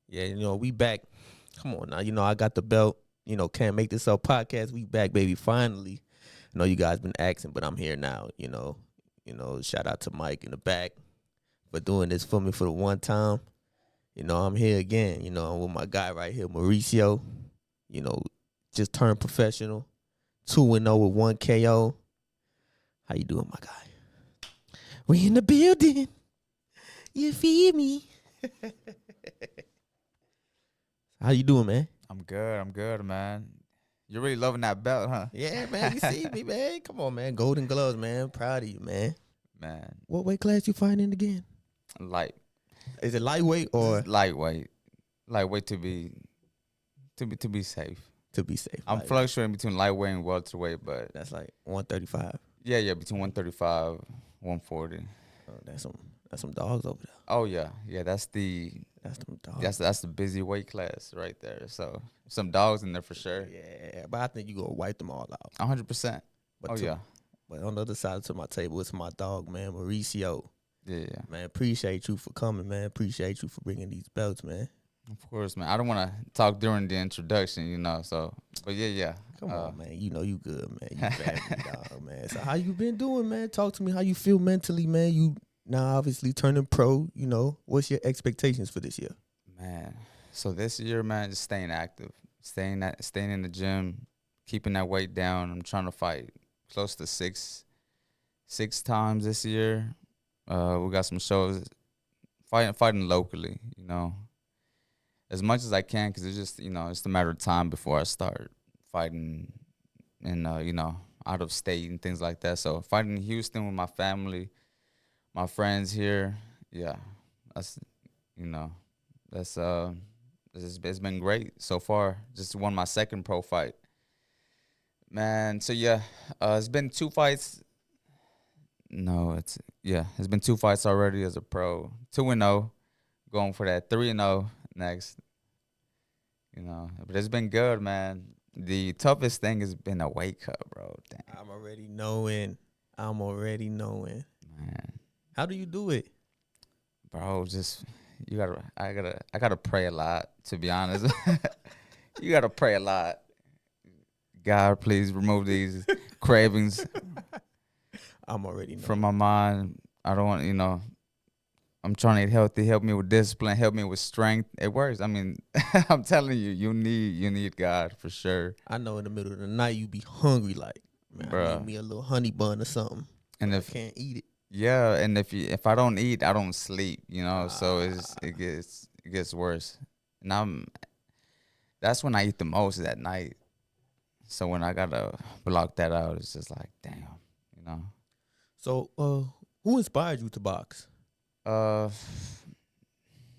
Yeah, we back. Come on now. I got the belt. Can't make this up podcast. We back, baby. Finally. I know you guys been asking, but I'm here now. Shout out to Mike in the back for doing this for me for the one time. I'm here again. I'm with my guy right here, Mauricio. You know, just turned professional. 2-0 with 1 KO. How you doing, my guy? We in the building. You feel me? How you doing, man? I'm good, man. You're really loving that belt, huh? Yeah, man. You see me, man. Come on, man. Golden gloves, man. Proud of you, man. Man, What weight class you fighting again? light. Is it lightweight or Lightweight. Lightweight to be safe. to be safe? I'm Lightweight. fluctuating between lightweight and welterweight, but That's like 135. yeah, between 135, 140. Oh, that's some dogs over there. Oh yeah, that's them dogs. that's the busy weight class right there. So some dogs in there for sure. Yeah, but I think you gonna wipe them all out. 100%. But Yeah. But on the other side of my table, it's my dog, man, Mauricio. Yeah. Man, appreciate you for coming, man. Appreciate you for bringing these belts, man. Of course, man. I don't want to talk during the introduction, So, but yeah. Come on, man. You good, man. You bad, dog, man. So how you been doing, man? Talk to me how you feel mentally, man. You now obviously turning pro. What's your expectations for this year? Man, so this year, man, just staying active, staying in the gym, keeping that weight down. I'm trying to fight close to six times this year. We got some shows fighting locally, as much as I can, because it's just it's a matter of time before I start fighting in out of state and things like that. So fighting in Houston with my family, my friends here, yeah, that's it's been great so far. Just won my second pro fight, man. So yeah, it's been 2 fights. No, it's been 2 fights already as a pro. 2-0, going for that 3-0 next. But it's been good, man. The toughest thing has been a weight cut, bro. Dang. I'm already knowing. Man, How do you do it? bro, just I gotta pray a lot, to be honest. You gotta pray a lot. God, please remove these cravings I'm already knowing. from my mind. I don't want, I'm trying to eat healthy. Help me with discipline. Help me with strength. It works. I mean, I'm telling you, you need God for sure. I know in the middle of the night you be hungry, like, man, I Bruh. need me a little honey bun or something. And I if can't eat it. yeah, and if I don't eat, I don't sleep. So it gets worse. And that's when I eat the most, is at night. So when I gotta block that out, it's just like, damn. So, who inspired you to box? Uh,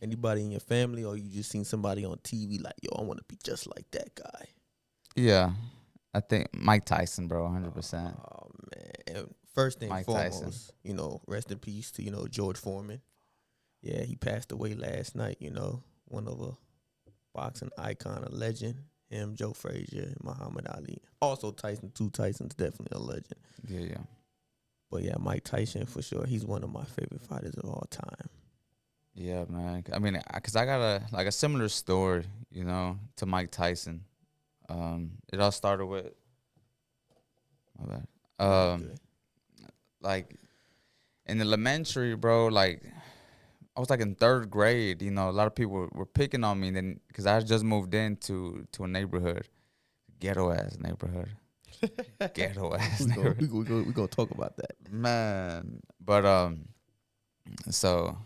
Anybody in your family, or you just seen somebody on TV like, yo, I want to be just like that guy? yeah, I think Mike Tyson, bro, 100%. Oh man! And first and Mike foremost, Tyson. Rest in peace to George Foreman. Yeah, he passed away last night. One of a boxing icon, a legend. Him, Joe Frazier, Muhammad Ali. Also Tyson, 2 Tysons, definitely a legend. Yeah. But yeah, Mike Tyson for sure. He's one of my favorite fighters of all time. Yeah, man. I mean, cause I got a similar story, to Mike Tyson. It all started with my bad. Good. Like in elementary, bro. Like I was like in 3rd grade. A lot of people were picking on me, then because I just moved into a neighborhood, ghetto ass neighborhood. Ghetto ass neighborhood. We gonna talk about that. Man, but so,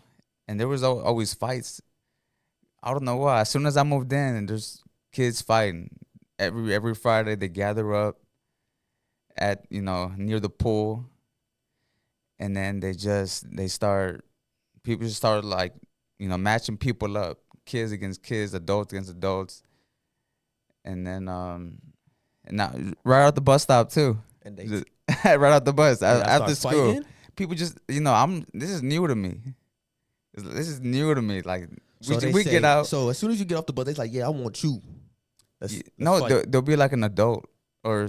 and there was always fights. I don't know why. As soon as I moved in, and there's kids fighting every Friday. They gather up at near the pool, and then people just start like matching people up, kids against kids, adults against adults, and then and now right out the bus stop too. And they Right out the bus They after start school. fighting? People just this is new to me. This is new to me. Like So we get out. So as soon as you get off the bus, they're like, "Yeah, I want you." Let's No, fight. there'll be like an adult or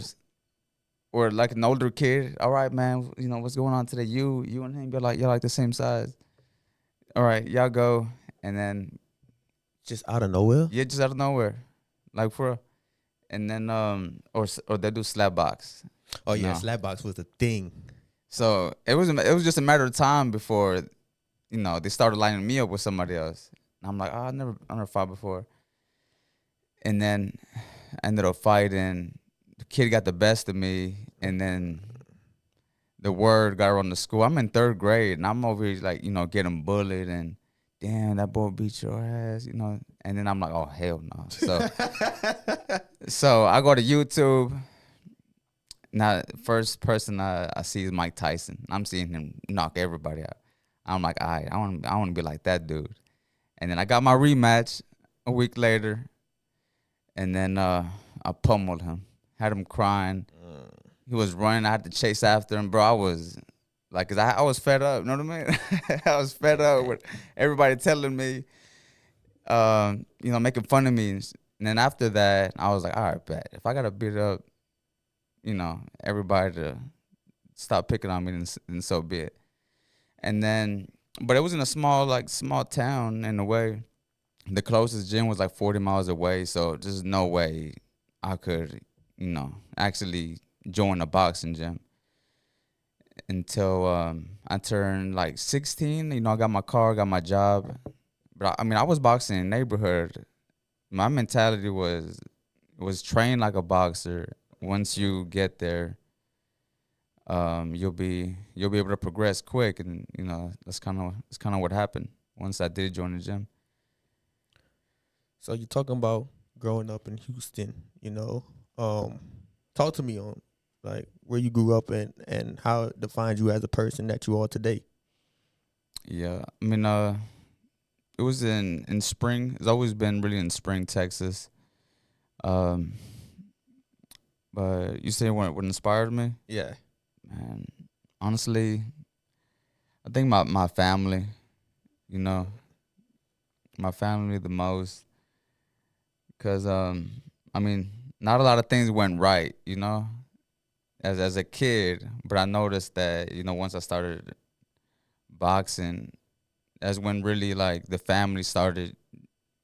like an older kid. All right, man. What's going on today? You and him, you're like the same size. All right, y'all go, and then Just out of nowhere. Yeah, just out of nowhere, like for real. And then or they do slap box. Oh yeah, No. slapbox was the thing. So it was just a matter of time before they started lining me up with somebody else. And I'm like, oh, I never fought before. And then I ended up fighting. The kid got the best of me, and then the word got around the school. I'm in third grade, and I'm over here like getting bullied, and damn, that boy beat your ass. And then I'm like, oh hell no. So I go to YouTube. Now, first person I see is Mike Tyson. I'm seeing him knock everybody out. I'm like, all right, I want to be like that dude. And then I got my rematch a week later, and then I pummeled him, had him crying. He was running. I had to chase after him, bro. I was like, cause I was fed up. You know what I mean? I was fed up with everybody telling me, making fun of me. And then after that, I was like, all right, bet. If I gotta beat up, everybody to stop picking on me, then so be it. And then, but it was in a small town in a way. The closest gym was like 40 miles away, so there's no way I could, actually join a boxing gym until I turned like 16. I got my car, got my job, but I was boxing in the neighborhood. My mentality was train like a boxer. Once you get there, you'll be able to progress quick, and that's kind of what happened once I did join the gym. So you're talking about growing up in Houston, talk to me on like where you grew up and how it defines you as a person that you are today. Yeah, it was in Spring. It's always been really in Spring, Texas. Um, but you say what inspired me? Yeah. Man, honestly, I think my family, you know, my family the most. Cause not a lot of things went right, as a kid. But I noticed that once I started boxing, that's when really like the family started,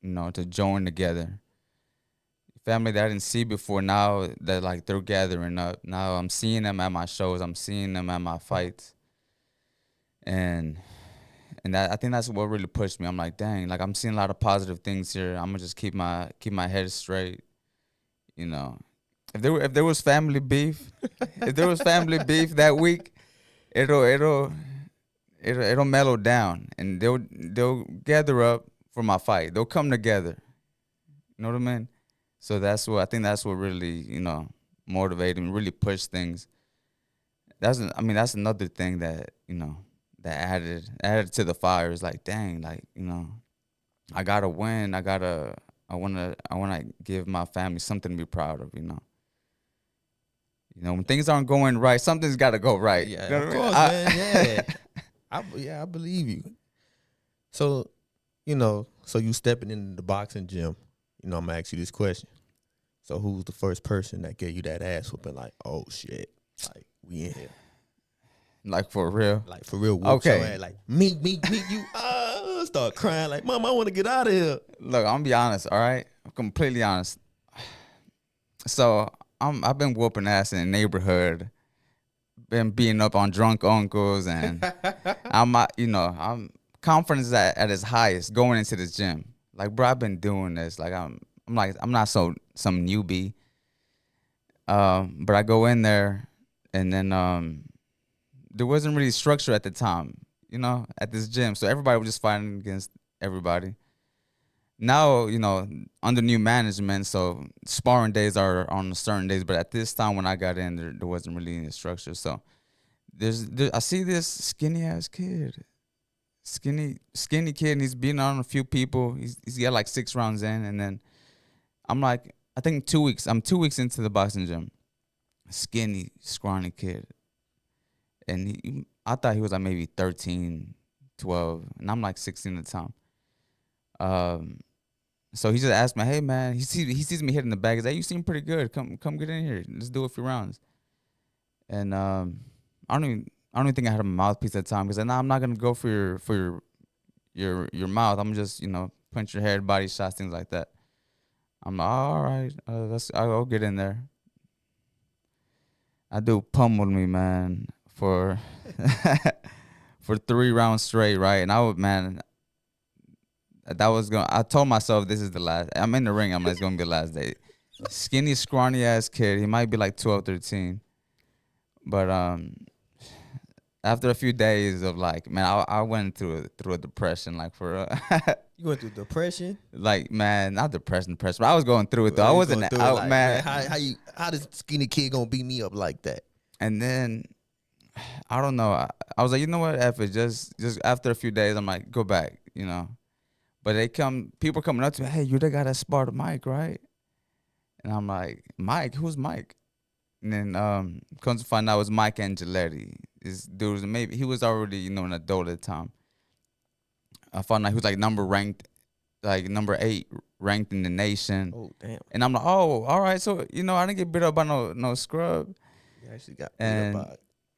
to join together. Family that I didn't see before, now that like they're gathering up. Now I'm seeing them at my shows. I'm seeing them at my fights, and that I think that's what really pushed me. I'm like, dang, like I'm seeing a lot of positive things here. I'm gonna just keep my head straight. You know, if there was family beef, if there was family beef that week, it'll mellow down, and they'll gather up for my fight. They'll come together. You know what I mean? So that's what really motivated me, really pushed things. That's another thing that that added to the fire. Is like, dang, like I gotta win. I wanna give my family something to be proud of. When things aren't going right, something's got to go right. Yeah, You know of what I mean? course, man. Yeah. I believe you. So, so you stepping into the boxing gym, I'm gonna ask you this question. So who's the first person that gave you that ass whooping? Like, oh shit, like we in here, Like for real. like for real. Whoop your Okay. ass, like me, you. Start crying like, mom, I want to get out of here. Look, I'm gonna be honest. All right, I'm completely honest. So I've been whooping ass in the neighborhood, been beating up on drunk uncles, and I'm confidence at its highest going into this gym. Like, bro, I've been doing this. Like, I'm not some newbie. But I go in there, and then there wasn't really structure at the time, at this gym. So everybody was just fighting against everybody. Now, under new management, so sparring days are on certain days. But at this time when I got in, there wasn't really any structure. So I see this skinny ass kid, skinny kid, and he's beating on a few people. He's got like 6 rounds in, and then I'm like, I think 2 weeks. I'm 2 weeks into the boxing gym. Skinny, scrawny kid, and I thought he was like maybe 13, 12, and I'm like 16 at the time. So he just asked me, "Hey man," he sees me hitting the bag. He's like, "You seem pretty good. Come get in here. Let's do a few rounds." And I don't even think I had a mouthpiece at the time because I said, "Nah, I'm not gonna go for your mouth. I'm just punch your head, body shots, things like that. I'm like, all right, I'll get in there. I do pummeled me, man, for for 3 rounds straight, right? And I would, man, I told myself this is the last. I'm in the ring. I'm like, it's gonna be the last day. Skinny, scrawny ass kid. He might be like 12, 13. But after a few days of like, man, I went through a depression, like for You went through depression? like, man, not depression, but I was going through it though. Well, I you wasn't going through it out, like, man. how this skinny kid gonna beat me up like that? And then I don't know. I was like, you know what? F it. Just after a few days, I'm like, go back, you know. But people coming up to me, hey, you the guy that sparred Mike, right? And I'm like, Mike? Who's Mike? And then comes to find out it was Mike Angeletti. This dude was maybe he was already, you know, an adult at the time. I found out he was like number 8 ranked in the nation. Oh damn! And I'm like, oh, all right. So you know, I didn't get beat up by no scrub. You actually got And beat up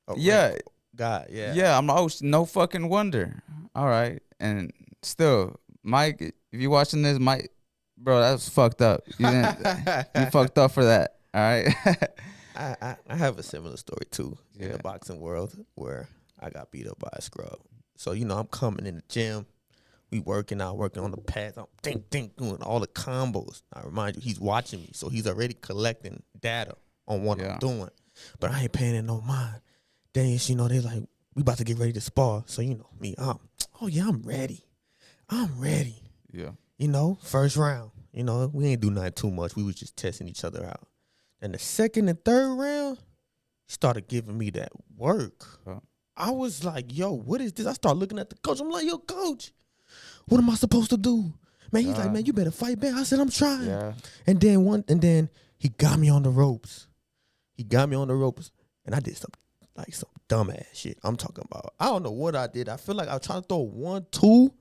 by yeah, God, yeah, yeah. I'm like, oh, no fucking wonder. All right, and still, Mike, if you watching this, Mike, bro, that was fucked up. You fucked up for that. All right. I have a similar story too in Yeah. the boxing world where I got beat up by a scrub. So you know, I'm coming in the gym. We working on the pads. I'm doing all the combos. I remind you, he's watching me, so he's already collecting data on what I'm doing. But I ain't paying it no mind. Then you know they like we about to get ready to spar. So you know me, I'm ready. I'm ready. Yeah. You know, first round. You know, we ain't do nothing too much. We was just testing each other out. And the second and third round, he started giving me that work. Huh. I was like, yo, what is this? I started looking at the coach. I'm like, yo, coach, what am I supposed to do? Man, he's like, man, you better fight back. I said, I'm trying. Yeah. And then he got me on the ropes. And I did some dumbass shit. I'm talking about, I don't know what I did. I feel like I was trying to throw 1-2,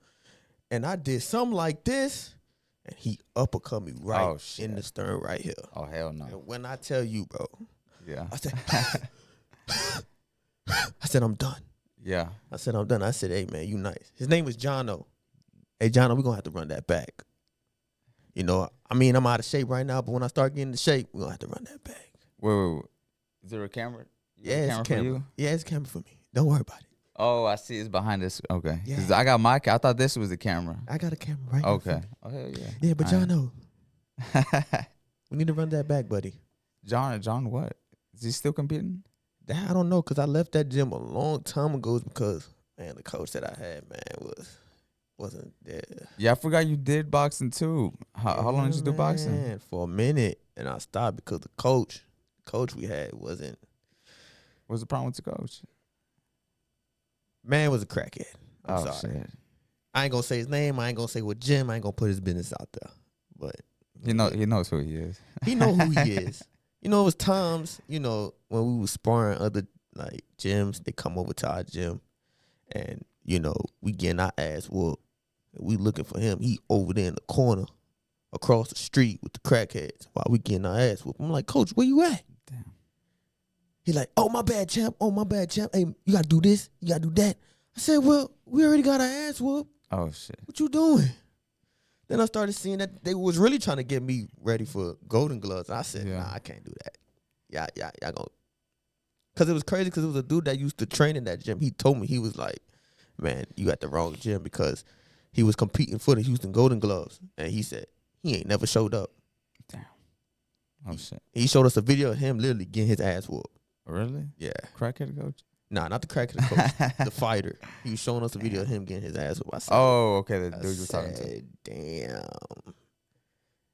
and I did something like this, and he uppercut me right in the stern right here. Oh, hell no. And when I tell you, bro, Yeah. I said, I'm done. Yeah. I said, I'm done. I said, hey, man, you nice. His name was Jono. Hey, Jono, we're going to have to run that back. You know, I mean, I'm out of shape right now, but when I start getting into shape, we're going to have to run that back. Wait. Is there a camera? It's a camera. For you? Yeah, it's a camera for me. Don't worry about it. Oh, I see. It's behind this. Okay. Yeah. 'Cause I got my. I thought this was the camera. I got a camera right here. Okay. Oh hell yeah. Yeah, but All right. Jono, we need to run that back, buddy. John, what? Is he still competing? That I don't know, because I left that gym a long time ago because, man, the coach that I had, man, wasn't there. Yeah, I forgot you did boxing too. How long did you do boxing? Man, for a minute, and I stopped because the coach we had wasn't. What's the problem with the coach? Man was a crackhead. I'm sorry. Shit. I ain't gonna say his name. I ain't gonna say what gym. I ain't gonna put his business out there. But He knows who he is. he know who he is. You know, it was times, you know, when we was sparring other like gyms, they come over to our gym, and you know, we getting our ass whooped. We looking for him. He over there in the corner, across the street with the crackheads, while we getting our ass whooped. I'm like, Coach, where you at? Damn. He like, oh, my bad, champ. Hey, you gotta do this. You gotta do that. I said, well, we already got our ass whooped. Oh shit. What you doing? Then I started seeing that they was really trying to get me ready for Golden Gloves. I said, nah, I can't do that. Y'all gonna. Because it was crazy, because it was a dude that used to train in that gym. He told me, he was like, man, you at the wrong gym, because he was competing for the Houston Golden Gloves. And he said, he ain't never showed up. Damn. Oh shit. He showed us a video of him literally getting his ass whooped. Really? Yeah. Crackhead coach? Nah, not the crackhead coach, the fighter. He was showing us a video of him getting his ass whooped. I said, Oh, okay. The dude you were talking to. Damn.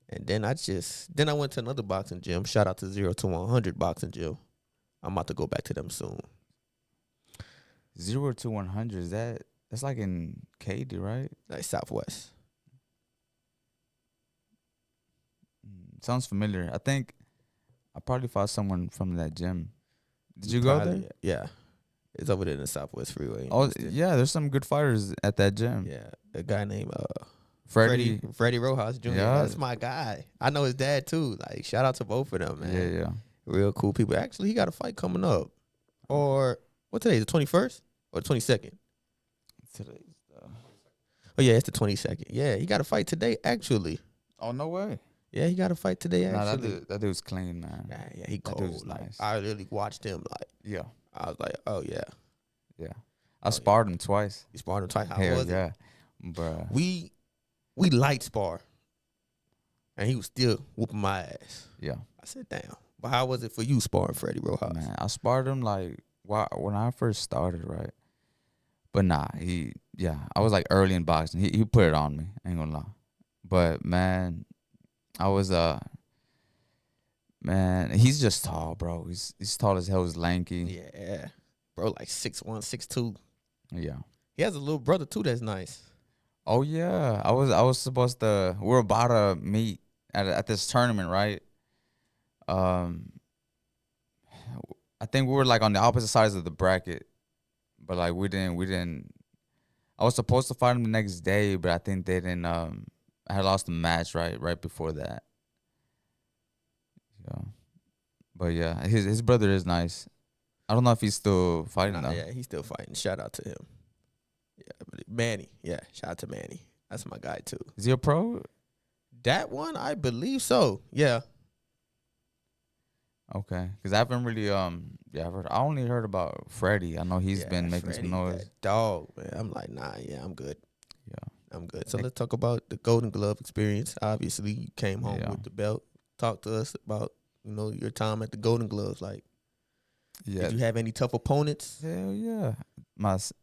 And then I went to another boxing gym. Shout out to 0 to 100 boxing gym. I'm about to go back to them soon. 0 to 100. That's like in Katy, right? Like Southwest. Sounds familiar. I think I probably fought someone from that gym. Did you go there? Yeah. It's over there in the Southwest Freeway. Oh, yeah. There's some good fighters at that gym. Yeah. A guy named Freddie Rojas Jr. Yeah. That's my guy. I know his dad too. Like, shout out to both of them, man. Yeah. Real cool people. Actually, he got a fight coming up. Or what today? The 21st or the 22nd? Today's Oh yeah, it's the 22nd. Yeah, he got a fight today actually. Oh no way. Yeah, he got a fight today Nah, actually. that dude's clean, man. Yeah, he That dude's cold. Like nice. I really watched him. Like Yeah, I was like, oh yeah, yeah. I oh yeah. sparred him twice. You sparred him twice. How Hell was it? yeah, bruh. We light spar, and he was still whooping my ass. Yeah, I said, damn. But how was it for you sparring Freddie Rojas? man. I sparred him like when I first started, right? But nah, I was like early in boxing. He put it on me. I ain't gonna lie. But man, I was man, he's just tall, bro. He's tall as hell. He's lanky. Yeah, bro, like 6'1", 6'2". Yeah. He has a little brother too. That's nice. Oh yeah. I was supposed to. We were about to meet at this tournament, right? Um, I think we were like on the opposite sides of the bracket, but like we didn't. I was supposed to fight him the next day, but I think they didn't. I had lost the match right before that. Yeah, but yeah, his brother is nice. I don't know if he's still fighting though. Yeah, he's still fighting. Shout out to him. Yeah, but Manny. Yeah, shout out to Manny. That's my guy too. Is he a pro? That one, I believe so. Yeah. Okay, because I haven't really I only heard about Freddie. I know he's Yeah, been making Freddie, some noise. that dog, man. I'm like, nah, yeah, I'm good. Yeah, I'm good. So let's talk about the Golden Glove experience. Obviously, you came home Yeah. with the belt. Talk to us about, your time at the Golden Gloves. Like, yeah. did you have any tough opponents? Hell yeah. At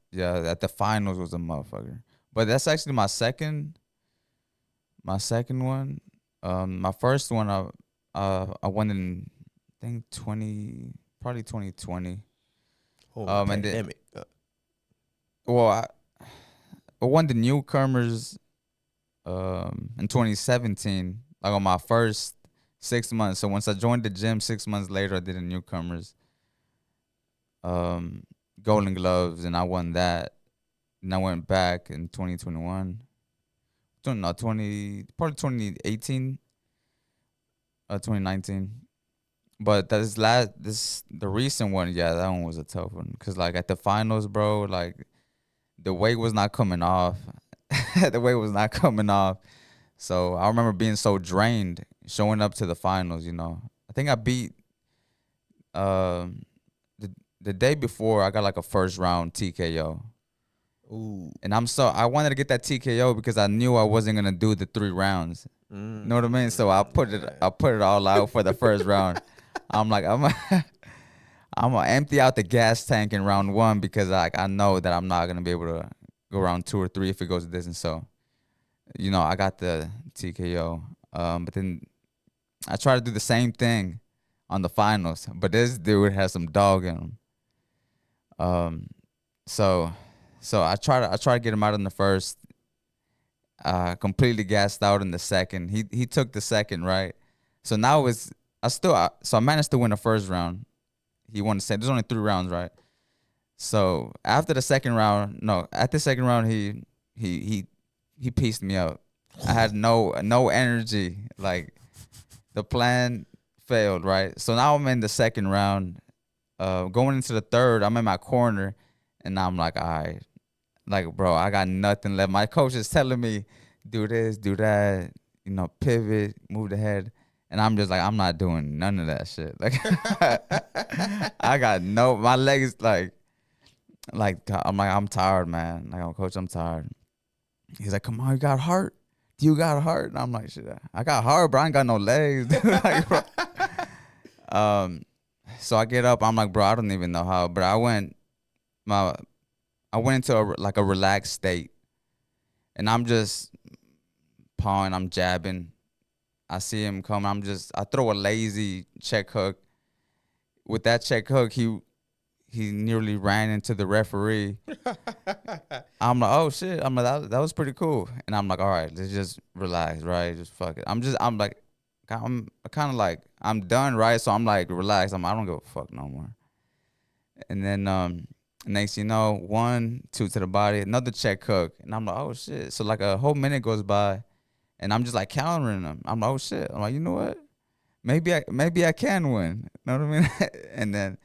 the finals was a motherfucker. But that's actually my second one. My first one I won in I think 2020. Oh, And then pandemic. well I won the newcomers in 2017, like on my first 6 months. So once I joined the gym 6 months later I did the newcomers Golden Gloves, and I won that. And I went back in 2021. No, 2018, 2019. But the recent one, yeah, that one was a tough one. Cause like at the finals, bro, like the weight was not coming off. The weight was not coming off. So I remember being so drained showing up to the finals. I think I beat the day before. I got like a first round TKO. Ooh. And I wanted to get that TKO because I knew I wasn't gonna do the 3 rounds. You know what I mean? So I put it all out for the first round. I'm like, I'm gonna empty out the gas tank in round 1 because I know that I'm not gonna be able to go round 2 or 3 if it goes a distance. So, I got the TKO. But then I tried to do the same thing on the finals, but this dude has some dog in him. So I try to get him out in the first. Completely gassed out in the second. He took the second, right? So now I managed to win the first round. He won the second. There's only 3 rounds, right? So at the second round, he pieced me up. I had no energy. Like the plan failed, right? So now I'm in the second round. Going into the third, I'm in my corner, and I'm like, all right. Like, bro, I got nothing left. My coach is telling me, do this, do that, pivot, move the head. And I'm just like, I'm not doing none of that shit. Like, I got my legs, I'm tired, man. Like, coach, I'm tired. He's like, come on, you got heart? Do you got heart? And I'm like, shit, I got heart, bro. I ain't got no legs. Like, bro. So I get up. I'm like, bro, I don't even know how. But I went into a relaxed state, and I'm just pawing, I'm jabbing. I see him come. I throw a lazy check hook. With that check hook, he nearly ran into the referee. I'm like, oh shit. I'm like, that was pretty cool. And I'm like, all right, let's just relax, right? Just fuck it. I'm kind of like, I'm done, right? So I'm like, relax. I don't give a fuck no more. And then next, 1, 2 to the body, another check hook. And I'm like, oh shit. So like a whole minute goes by, and I'm just like countering them. I'm like, oh shit. I'm like, you know what? Maybe I can win. You know what I mean? And then,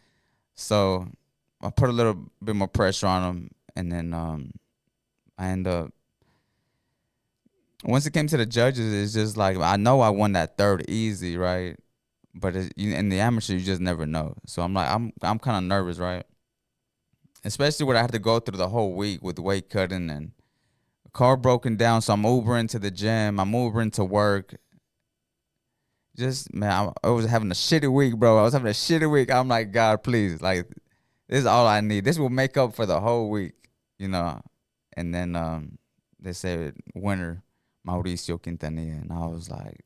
so I put a little bit more pressure on him, and then I end up once it came to the judges, it's just like I know I won that third easy, right? But in the amateur, you just never know. So I'm like, I'm kind of nervous, right? Especially when I had to go through the whole week with weight cutting and car broken down. So I'm Ubering to the gym. I'm Ubering to work. Just man, I was having a shitty week, bro. I was having a shitty week. I'm like, God, please, like, this is all I need. This will make up for the whole week, you know. And then they said winner, Mauricio Quintanilla, and I was like,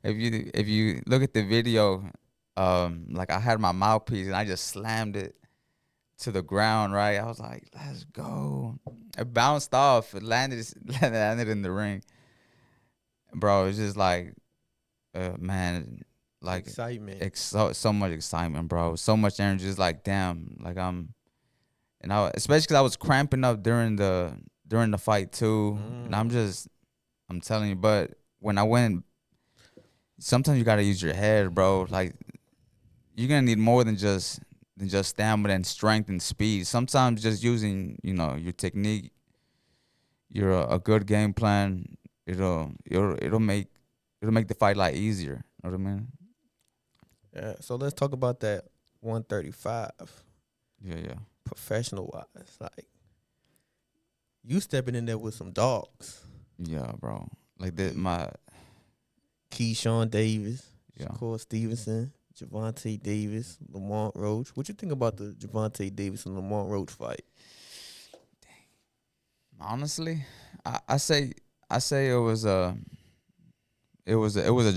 if you look at the video, like I had my mouthpiece and I just slammed it to the ground, right? I was like, let's go. It bounced off. It landed landed in the ring. Bro, it's just like, man, like Excitement. so much excitement, bro. So much energy. It's like, damn, like and especially because I was cramping up during the fight too. And I'm telling you, but when I went, sometimes you gotta use your head, bro. Like, you're gonna need more than just stamina and strength and speed. Sometimes just using, your technique, a good game plan, it'll make the fight a lot easier. You know what I mean? Yeah. So let's talk about that 135. Yeah. Professional wise, like you stepping in there with some dogs. Yeah, bro. Like that, my Keyshawn Davis, yeah. Shakur Stevenson, Javante Davis, Lamont Roach. What you think about the Javante Davis and Lamont Roach fight? Honestly, I say it was a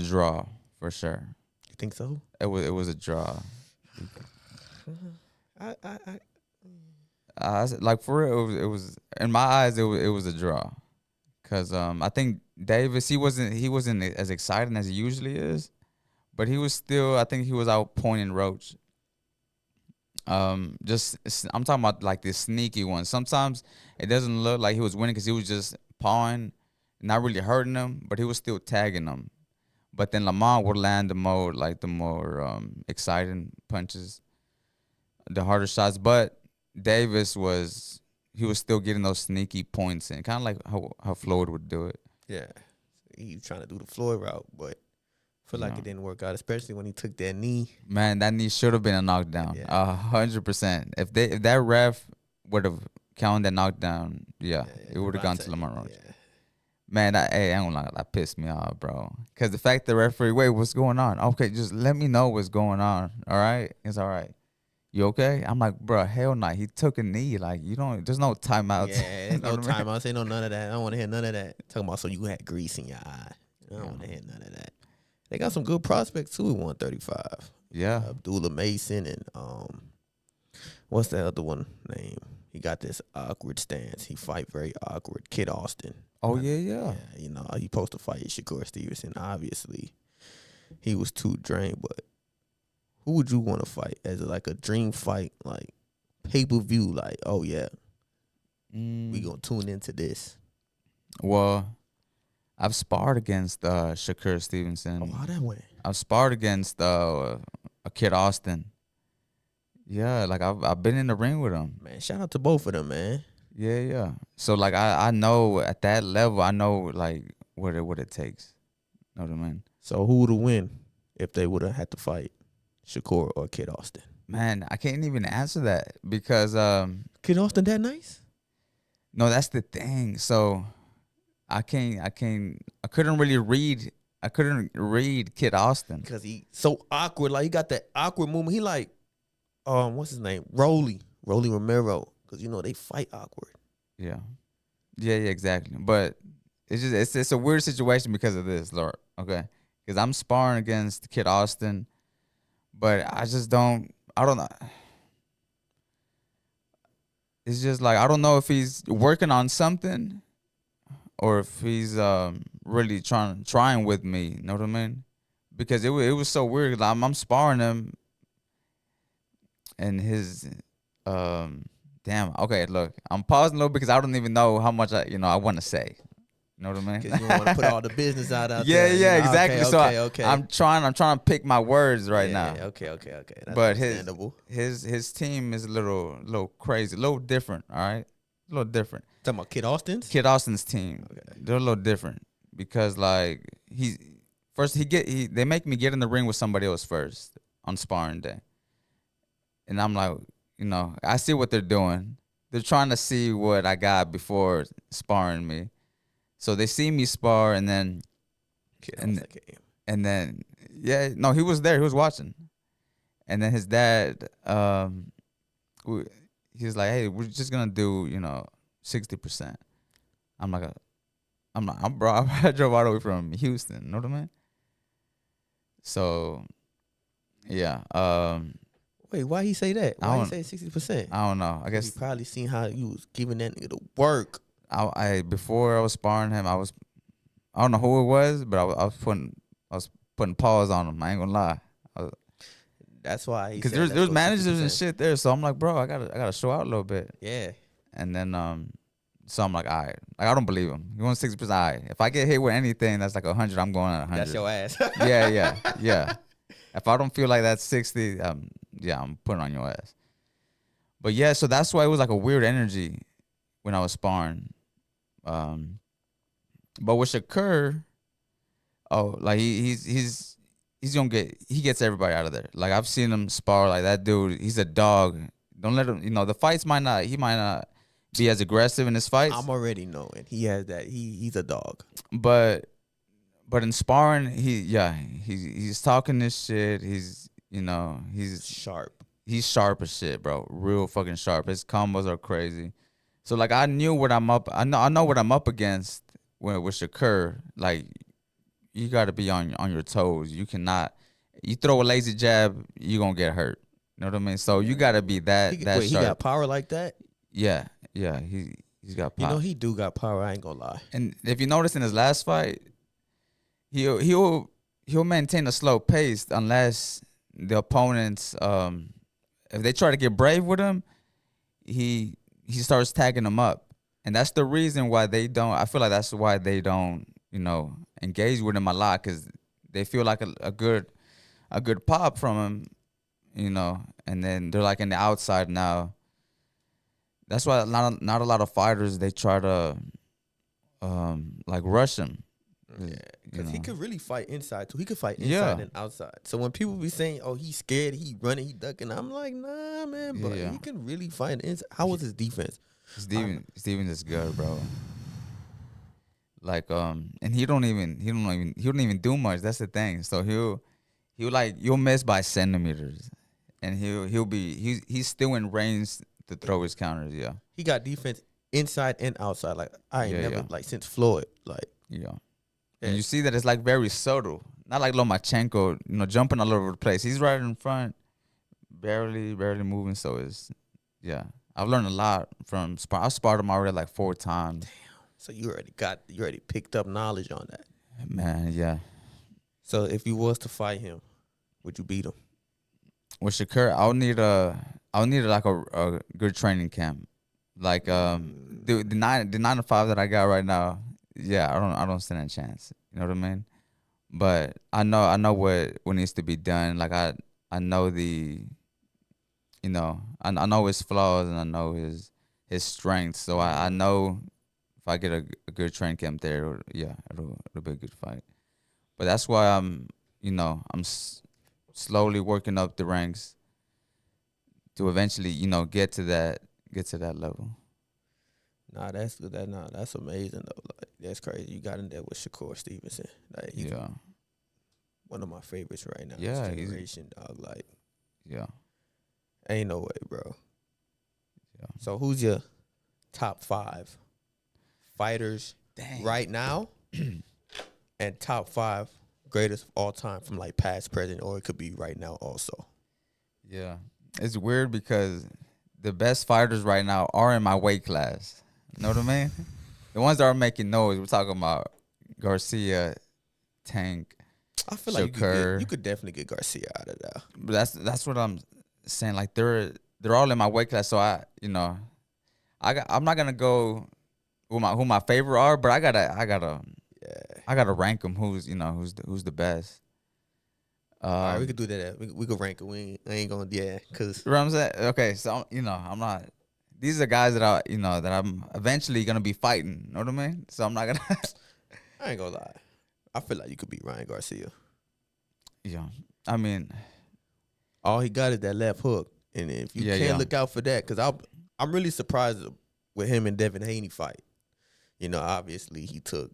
draw for sure. You think so? It was a draw. Like, for real, it was in my eyes it was a draw, cause I think Davis, he wasn't as exciting as he usually is, but he was still, I think he was outpointing Roach. Just I'm talking about like this sneaky one. Sometimes it doesn't look like he was winning because he was just pawing, not really hurting him, but he was still tagging him. But then Lamont would land the more exciting punches, the harder shots. But Davis was still getting those sneaky points in, kind of like how Floyd would do it. Yeah, he was trying to do the Floyd route, but I feel like it didn't work out, especially when he took that knee. Man, that knee should have been a knockdown, 100%. If that ref would have counted that knockdown, it would have gone to Lamont Roach. Yeah. Man, I don't lie, that pissed me off, bro. Because the fact the referee, wait, what's going on? Okay, just let me know what's going on. All right, it's all right. You okay? I'm like, bro, hell no. He took a knee. Like, there's no timeouts. Yeah, there's no timeouts. Ain't none of that. I don't want to hear none of that. Talking about, so you had grease in your eye. I don't want to hear none of that. They got some good prospects too at 135. Yeah. Abdullah Mason and what's the other one name? He got this awkward stance. He fight very awkward. Kid Austin. Oh yeah. He supposed to fight Shakur Stevenson. Obviously, he was too drained. But who would you want to fight as like a dream fight, like pay-per-view? Like, oh yeah, we gonna tune into this. Well, I've sparred against Shakur Stevenson. Oh, how that went? I've sparred against a Kid Austin. Yeah, like I've been in the ring with him. Man, shout out to both of them, man. Yeah. So like I know at that level, I know like what it takes. Know what I mean? So who would win if they would have had to fight Shakur or Kid Austin? Man, I can't even answer that because Kid Austin that nice? No, that's the thing. So I couldn't read Kid Austin because he so awkward. Like, he got that awkward movement. He like what's his name? Rolly Romero. Because they fight awkward. Yeah, exactly. But it's a weird situation because of this, Lord. Okay, because I'm sparring against Kid Austin, but I don't know. It's just like I don't know if he's working on something, or if he's really trying with me. You know what I mean? Because it was so weird. Like, I'm sparring him, and his damn. Okay, look, I'm pausing a little because I don't even know how much I want to say. You know what I mean? Because you don't want to put all the business out there. Yeah, exactly. Okay. I'm trying to pick my words right now. Okay. That's but understandable. his team is a little crazy, a little different. All right, a little different. Talking about Kid Austin's? Kid Austin's team. Okay. They're a little different. because like they make me get in the ring with somebody else first on sparring day, and I'm like, I see what they're doing. They're trying to see what I got before sparring me. So they see me spar, and then and then yeah, no, he was there. He was watching, and then his dad, he was like, "Hey, we're just gonna do 60%." I'm like, bro. I drove all the way from Houston. You know what I mean? So yeah. Wait, why he say that? Why he say 60%? I don't know. I guess he probably seen how you was giving that nigga the work. Before I was sparring him, I don't know who it was, but I was putting paws on him. I ain't gonna lie. That's why. Because there's managers and shit there, so I'm like, bro, I gotta show out a little bit. Yeah. And then so I'm like, all right. Like, I don't believe him. He wants 60%. All right. If I get hit with anything that's like 100, I'm going at 100. That's your ass. yeah. If I don't feel like that's 60, I'm putting on your ass. But yeah, so that's why it was like a weird energy when I was sparring. But with Shakur, like he's gonna he gets everybody out of there. Like, I've seen him spar like that dude. He's a dog. Don't let him. The fights he might not be as aggressive in his fights. I'm already knowing he has that. He's a dog. But in sparring, he's talking this shit. He's sharp. He's sharp as shit, bro. Real fucking sharp. His combos are crazy. So like, I knew what I'm up. I know what I'm up against with Shakur. Like, you got to be on your toes. You cannot. You throw a lazy jab, you gonna get hurt. You know what I mean? So you got to be that sharp. He got power like that? Yeah. He's got power. He do got power. I ain't gonna lie. And if you notice in his last fight, he'll maintain a slow pace unless the opponents, if they try to get brave with him, he starts tagging them up, and that's the reason why they don't. I feel like that's why they don't, engage with him a lot, because they feel like a good pop from him, and then they're like in the outside now. That's why not a lot of fighters, they try to like rush him. Yeah, because he could really fight inside too. He could fight inside and outside. So when people be saying, "Oh, he's scared, he running, he ducking," I'm like, nah, man. But he can really fight inside. How was his defense? Steven is good, bro. Like, and he don't even do much. That's the thing. So you'll miss by centimeters, and he's still in range to throw his counters. Yeah, he got defense inside and outside. Like, I ain't never like since Floyd. Like, and you see that it's like very subtle. Not like Lomachenko, jumping all over the place. He's right in front, barely moving. So I've learned a lot from spar. I sparred him already like 4 times. Damn. So you already picked up knowledge on that. Man, yeah. So if you was to fight him, would you beat him? With Shakur, I'll need like a good training camp. Like the 9 to 5 that I got right now. Yeah, I don't stand a chance. You know what I mean? But I know what needs to be done. Like, I know the, I know his flaws, and I know his strengths. So I know if I get a good training camp there, it'll be a good fight. But that's why I'm slowly working up the ranks to eventually, get to that level. Nah, that's good. That's amazing though. Like, that's crazy. You got in there with Shakur Stevenson. Like, he's one of my favorites right now. Yeah, this generation, dog. Like, yeah, ain't no way, bro. Yeah. So who's your top 5 fighters right now, and top 5 greatest of all time from like past, present, or it could be right now also? Yeah, it's weird because the best fighters right now are in my weight class. You know what I mean? The ones that are making noise, we're talking about Garcia, Tank, I feel Shakur. like you could definitely get Garcia out of there. But that's what I'm saying. Like, they're all in my weight class, so I'm not gonna go who my favorite are, but I gotta rank them. Who's the best. All right, we could do that. We could rank it. I ain't gonna cause you know what I'm saying? Okay, so I'm not. These are guys that that I'm eventually gonna be fighting. You know what I mean? So I'm not gonna. I ain't gonna lie. I feel like you could beat Ryan Garcia. Yeah. I mean, All he got is that left hook, and if you can't look out for that, because I'm really surprised with him and Devin Haney fight. You know, obviously he took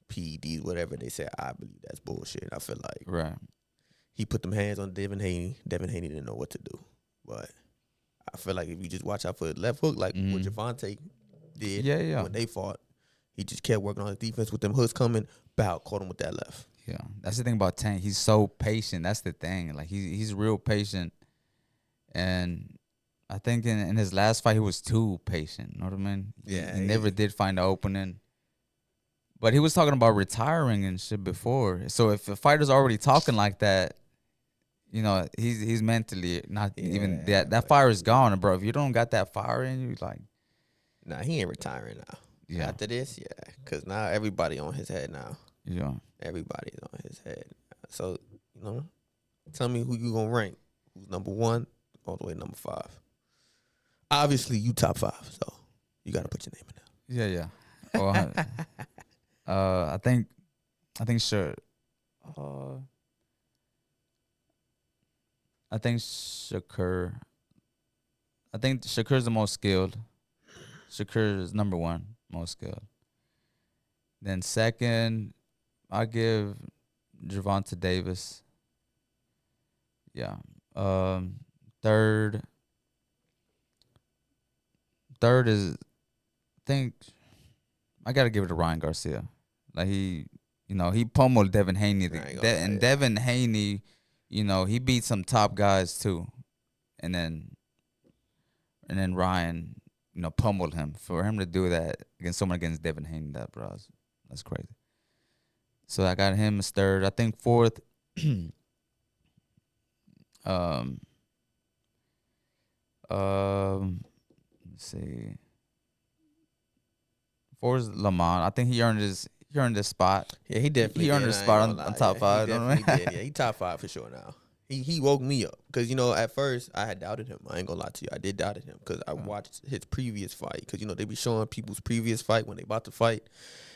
PEDs, whatever they said. I believe that's bullshit. I feel like right. he put them hands on Devin Haney. Devin Haney didn't know what to do, but I feel like if you just watch out for the left hook, like what Javante did when they fought, he just kept working on his defense with them hooks coming. Bow, caught him with that left. Yeah, that's the thing about Tank. He's so patient. That's the thing. Like he's real patient, and I think in his last fight he was too patient. You know what I mean? Yeah, he never did find the opening. But he was talking about retiring and shit before. So if a fighter's already talking like that, you know, he's mentally not even that fire is gone, bro. If you don't got that fire in you, like, nah, he ain't retiring now. Yeah. After this, because now everybody on his head now. Yeah. Everybody's on his head. So, you know, tell me who you gonna rank. Who's number 1 all the way to number 5? Obviously, you top 5, so you got to put your name in there. Yeah. Well, I think sure. I think Shakur. I think Shakur's the most skilled. Shakur is number 1 most skilled. Then second, I give Gervonta Davis. Yeah. Third is, I think I gotta give it to Ryan Garcia. Like he pummeled Devin Haney. And Devin Haney, you know, he beat some top guys too. And then Ryan, you know, pummeled him. For him to do that against Devin Haney, that's crazy. So I got him as third. I think fourth. Let's see. Fourth is Lamont. I think he earned his spot. Yeah, he definitely earned his spot on top 5. He definitely did. Yeah, he top 5 for sure now. He woke me up because, you know, at first I had doubted him. I ain't gonna lie to you. I did doubted him because I watched his previous fight, because, you know, they be showing people's previous fight when they about to fight,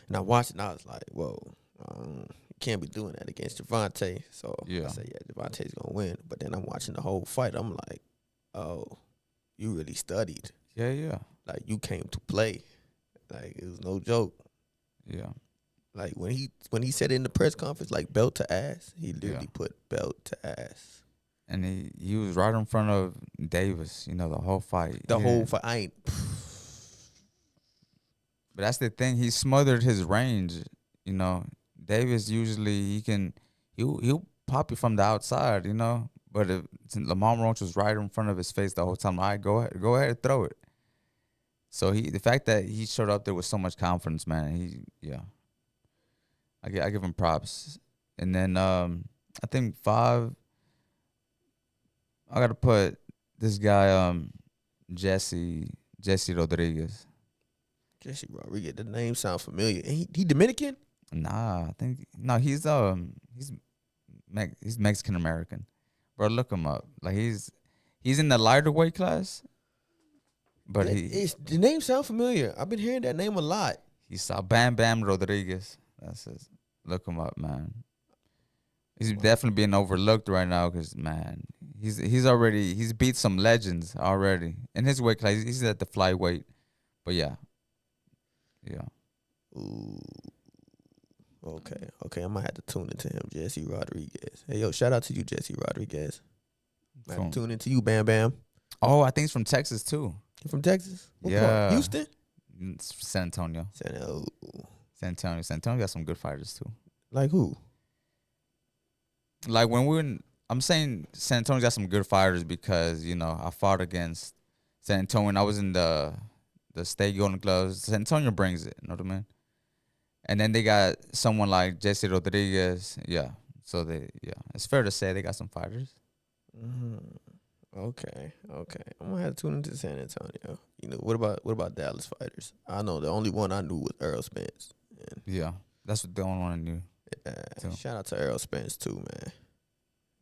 and I watched it and I was like, whoa, you can't be doing that against Javante. So I said, Javante's gonna win. But then I'm watching the whole fight. I'm like, oh, you really studied. Yeah. Like, you came to play. Like, it was no joke. Yeah. Like, when he said it in the press conference, like, belt to ass, he literally put belt to ass. And he was right in front of Davis, you know, the whole fight. Whole fight. I ain't. But that's the thing. He smothered his range, you know. Davis usually he'll pop you from the outside, you know. But Lamont Roach was right in front of his face the whole time. All right, go ahead, throw it. So the fact that he showed up there with so much confidence, man. I give him props. And then I think 5. I gotta put this guy Jesse Rodriguez. Jesse Rodriguez. The name sounds familiar. And he Dominican? Nah, I think he's Mexican American. Bro, look him up. Like he's in the lighter weight class. But the name sounds familiar. I've been hearing that name a lot. He saw Bam Rodriguez. That's his. Look him up, man. He's definitely being overlooked right now because, man, he's beat some legends already in his weight class. He's at the flyweight, but yeah. Ooh. Okay. I might have to tune into him, Jesse Rodriguez. Hey, yo, shout out to you, Jesse Rodriguez. I have to tune into you, Bam Bam. Oh, I think he's from Texas too. You from Texas? What yeah. part? Houston? San Antonio. San Antonio got some good fighters too. Like who? Like I'm saying San Antonio's got some good fighters because, you know, I fought against San Antonio and I was in the state Golden Gloves. San Antonio brings it, you know what I mean? And then they got someone like Jesse Rodriguez. Yeah. So it's fair to say they got some fighters. Mm-hmm. Okay. I'm gonna have to tune into San Antonio. You know, what about Dallas fighters? I know the only one I knew was Errol Spence. Yeah, that's the only one I knew. Shout out to Errol Spence too, man.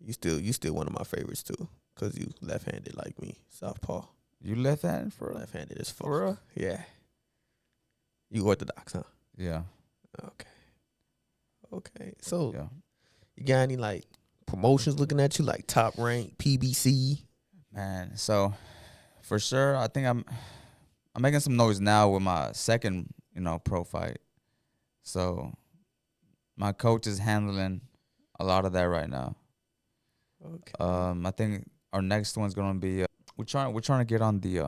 You still one of my favorites too, cause you left-handed like me, southpaw. You left-handed for real? Left-handed as fuck. For real? Yeah. You orthodox, huh? Yeah. Okay. Okay. So Yeah, you got any like promotions looking at you, like Top Rank, PBC? man. So for sure, I think I'm making some noise now with my second, pro fight. So my coach is handling a lot of that right now. Okay. I think our next one's gonna be we're trying to get on the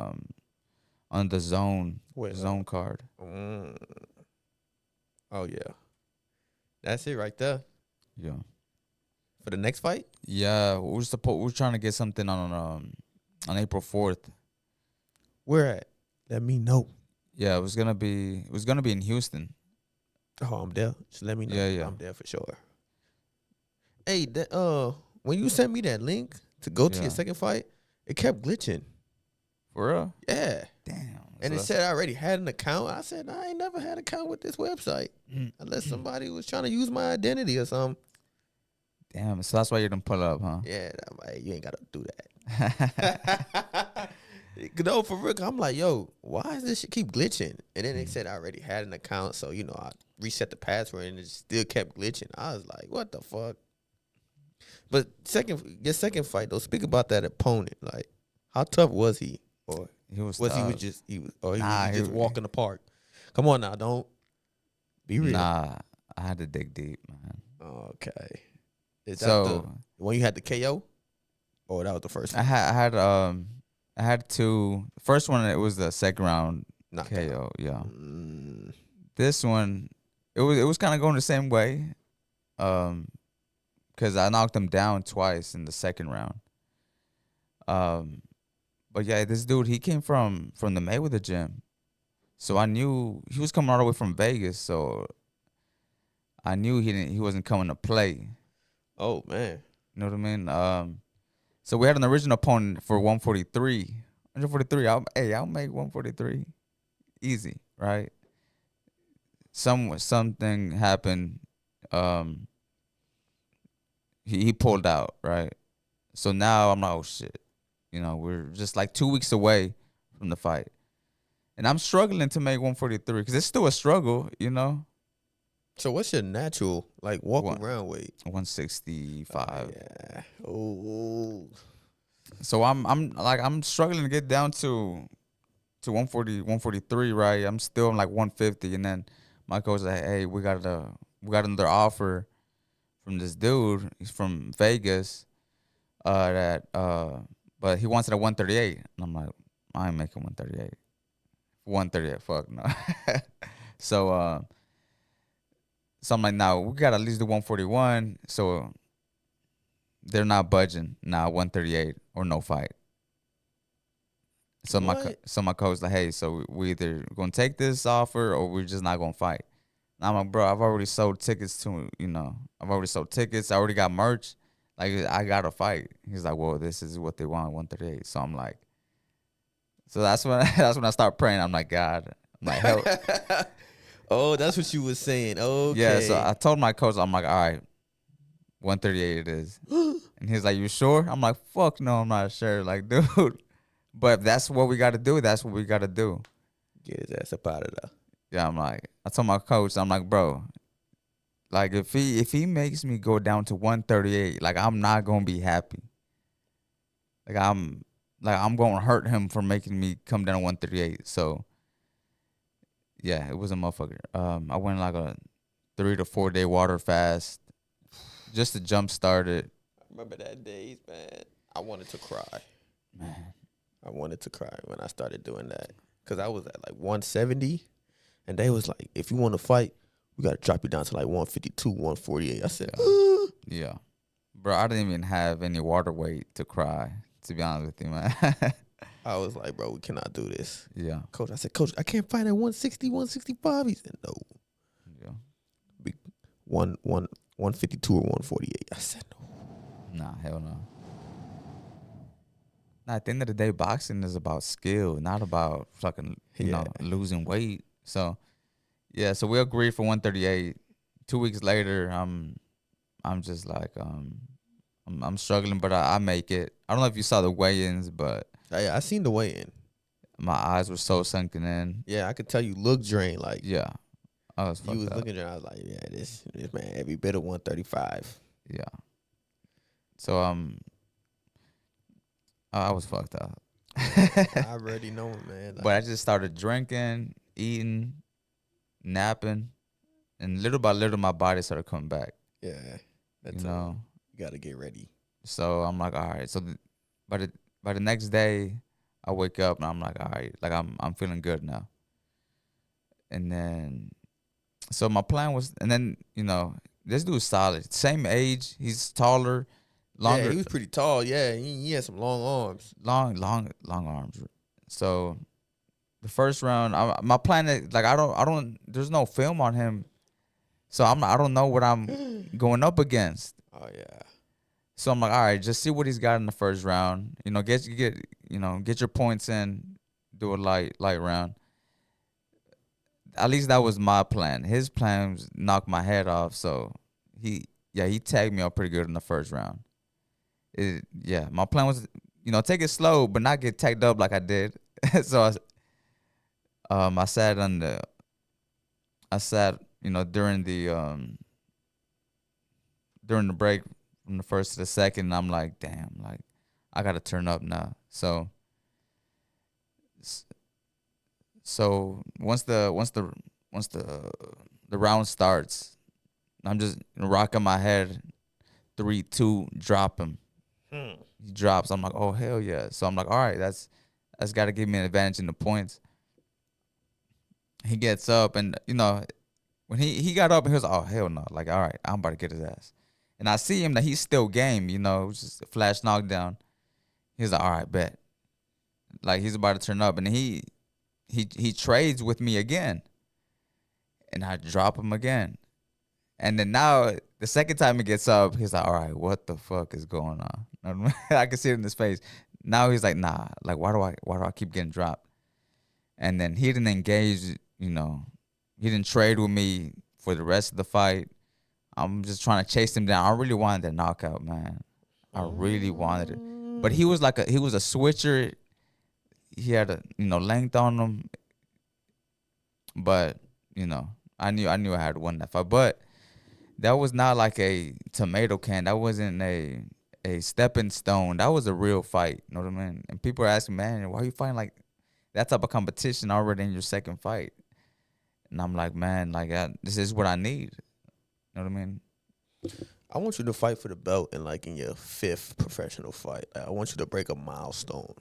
Wait. zone card. Mm, oh yeah, that's it right there Yeah. for the next fight. Yeah, we're trying to get something on April 4th. Where at? Let me know. Yeah, it was gonna be in Houston. Oh, I'm there. Just let me know. Yeah, yeah. I'm there for sure. Hey, when you sent me that link to go to your Yeah. second fight, it kept glitching. For real? Yeah. Damn. And it said I already had an account. I said, I ain't never had an account with this website. Unless somebody was trying to use my identity or something. Damn, so that's why you didn't pull up, huh? Yeah, I'm like, you ain't got to do that. No, for real. I'm like, yo, why does this shit keep glitching? And then they said I already had an account. So, I reset the password and it still kept glitching. I was like, what the fuck? But your second fight, though, speak about that opponent. Like, how tough was he? Or He was was tough. he was Nah, just walking the park? Come on now, don't be real. Nah, I had to dig deep, man. Okay. Is that So when you had the KO? Or that was the first I one? had two. First one, it was the second round Knockout. KO. Yeah. Mm, This one, it was kind of going the same way, because I knocked him down twice in the second round. But yeah, this dude, he came from the Mayweather gym, so I knew he was coming all the way from Vegas, so I knew he wasn't coming to play. oh man. You know what I mean? So we had an original opponent for 143. 143. I'll make 143 easy, right? Something happened. Um, he pulled out, right? So now I'm like, oh shit. We're just like 2 weeks away from the fight. And I'm struggling to make 143 because it's still a struggle, So what's your natural walk One- around weight? 165. Yeah. Oh. So I'm struggling to get down to 140, 143, right? I'm still like 150, and then my coach like, hey, we got another offer from this dude. He's from Vegas. But he wants it at 138, and I'm like, I ain't making 138. 138, fuck no. so I'm like, no, we got to at least do 141. So they're not budging now, 138 or no fight. So What? my coach like, hey, so we either gonna take this offer or we're just not gonna fight. And I'm like, bro, I've already sold tickets to, I've already sold tickets. I already got merch. Like, I gotta fight. He's like, well, this is what they want, 138. So I'm like, so that's when I start praying. I'm like, God, I'm like, help. Oh, that's what you was saying. Okay. Yeah. So I told my coach, I'm like, all right, 138 it is. And he's like, you sure? I'm like, fuck no, I'm not sure. Like, dude. But if that's what we got to do, that's what we got to do. Get his ass up out of there. Yeah, I told my coach, I'm like, bro, like if he makes me go down to 138, like I'm not gonna be happy. I'm gonna hurt him for making me come down to 138. So yeah, it was a motherfucker. I went like a 3 to 4 day water fast just to jump start it. I remember that days, man. I wanted to cry. Man. I wanted to cry when I started doing that. Because I was at 170. And they was like, if you want to fight, we got to drop you down to 152, 148. I said, Yeah. Bro, I didn't even have any water weight to cry, to be honest with you, man. I was like, bro, we cannot do this. Yeah. Coach, I said, Coach, I can't fight at 160, 165. He said, no. Yeah. 152 or 148. I said, no. Nah, hell no. Nah, at the end of the day, boxing is about skill, not about fucking, losing weight. So, yeah, so we agreed for 138. 2 weeks later, I'm just like, I'm struggling, but I make it. I don't know if you saw the weigh-ins, but I seen the weigh-in. my eyes were so sunken in. Yeah, I could tell you look drained. Yeah. I was You fucked was up. looking at it, I was like, yeah, this man every bit of 135. Yeah. So I was fucked up. I already know, man. But I Like, just started drinking, eating, napping, and little by little my body started coming back. yeah, You that's know. you gotta get ready. So I'm like, all right. So by the next day, I wake up and I'm like, all right, like I'm feeling good now. And then so my plan was, and then this dude's solid, same age, he's taller, Yeah, longer, he was pretty tall. Yeah, he had some long arms. long arms. So the first round, my plan is like I don't. There's no film on him, so I don't know what I'm going up against. Oh yeah. So I'm like, all right, just see what he's got in the first round. Get your points in, do a light round. At least that was my plan. His plan was knock my head off. So he tagged me up pretty good in the first round. My plan was take it slow but not get tagged up like I did. So I sat on the I sat during the break from the first to the second. And I'm like, damn, like I gotta turn up now. So once the round starts, I'm just rocking my head. 3-2, drop him. Hmm. He drops. I'm like, oh hell yeah. So I'm like, all right, that's got to give me an advantage in the points. He gets up, and when he got up, he was like, oh hell no, like all right, I'm about to get his ass. And I see him that he's still game. It was just a flash knockdown. He's like, all right, bet. Like he's about to turn up, and he trades with me again, and I drop him again. And then now the second time he gets up, he's like, all right, what the fuck is going on? I can see it in his face. Now he's like, nah, like why do I keep getting dropped? And then he didn't engage, he didn't trade with me for the rest of the fight. I'm just trying to chase him down. I really wanted that knockout, man. I really wanted it. But he was a switcher. He had a length on him. But, I knew I had won that fight. But that was not like a tomato can. That wasn't a stepping stone. That was a real fight. You know what I mean? And people are asking, man, why are you fighting like that type of competition already in your second fight? And I'm like, man, like this is what I need. You know what I mean? I want you to fight for the belt in your 5th professional fight. Like, I want you to break a milestone.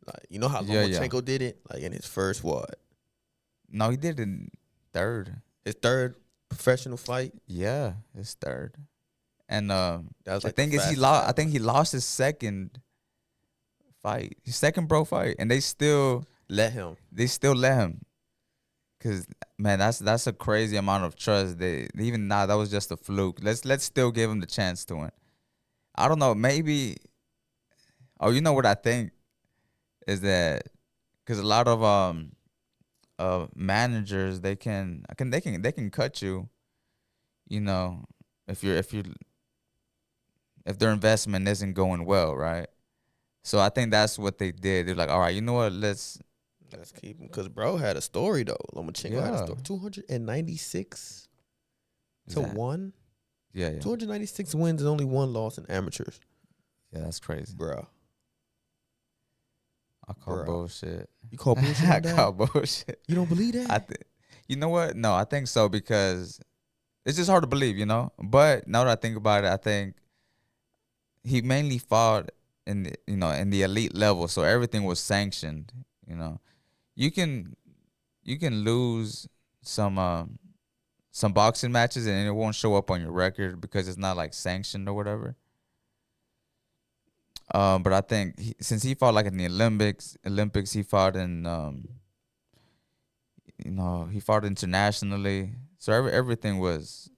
Like, you know how Yeah, Lomachenko did it? Like in his first what? No, he did it in third. His 3rd professional fight. Yeah, his third. And That was the like the thing is, he fastest lost. I ever. think he lost his second fight, his second pro fight, and they still Let him. let him. Cause man, that's a crazy amount of trust. They even now that was just a fluke. Let's still give him the chance to win. I don't know. Maybe. Oh, you know what I think is that because a lot of managers they can cut you. You know, if their investment isn't going well, right? So I think that's what they did. They're like, all right, you know what? Let's keep him. Because bro had a story, though. Lomachenko had a yeah. story. 296 Is to that 1. yeah. 296 wins and only 1 loss in amateurs. Yeah, that's crazy. Bro. I call Bruh. bullshit. You call bullshit I on that? call bullshit. You don't believe that? You know what? No, I think so because it's just hard to believe, But now that I think about it, I think he mainly fought in the elite level, so everything was sanctioned. You can lose some boxing matches and it won't show up on your record because it's not like sanctioned or whatever. But I think since he fought like in the Olympics he fought in he fought internationally, so everything was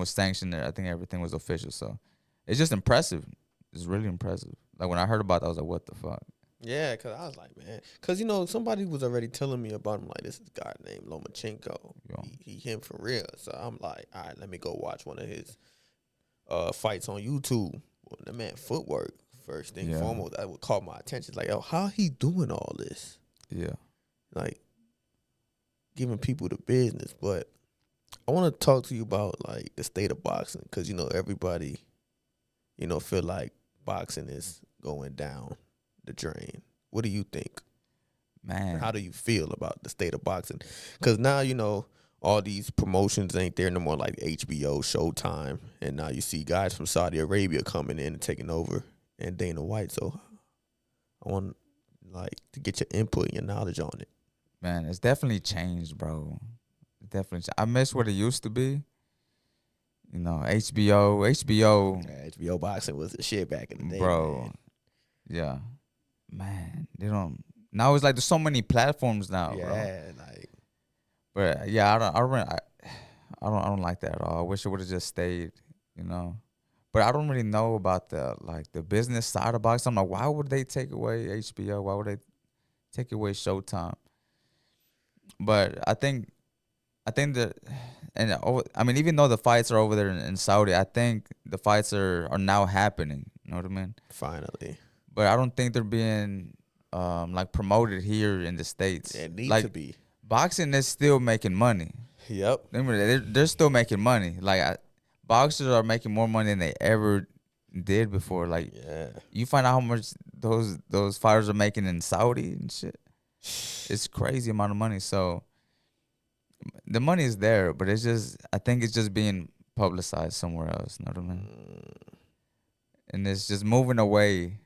sanctioned there. I think everything was official, so it's just impressive. It's really impressive. Like when I heard about that, I was like, what the fuck? Yeah, because I was like, man. Because, somebody was already telling me about him. Like, this is a guy named Lomachenko. Yeah. He him for real. So I'm like, all right, let me go watch one of his fights on YouTube. Well, the man footwork, first thing Yeah. foremost, that would caught my attention. Like, yo, how he doing all this? Yeah. Like, giving people the business, but I want to talk to you about like the state of boxing because everybody, feel like boxing is going down the drain. What do you think? Man, How do you feel about the state of boxing? Because now all these promotions ain't there no more, like HBO, Showtime, and now you see guys from Saudi Arabia coming in and taking over, and Dana White. So I want to get your input and your knowledge on it. man, it's definitely changed, bro. I miss what it used to be. HBO, Yeah, HBO boxing was the shit back in the day, bro. man. Yeah, man. They don't. Now it's like there's so many platforms now, bro. Yeah, But yeah, I don't like that at all. I wish it would have just stayed, But I don't really know about the business side of boxing. I'm like, why would they take away HBO? Why would they take away Showtime? But I think that, I mean, even though the fights are over there in Saudi, I think the fights are now happening. You know what I mean? finally. But I don't think they're being promoted here in the States. It needs like to be. boxing is still making money. Yep. They're still making money. Boxers are making more money than they ever did before. Like, Yeah. you find out how much those fighters are making in Saudi and shit. It's crazy amount of money. So the money is there, but I think it's just being publicized somewhere else. You know what I mean? And it's just moving away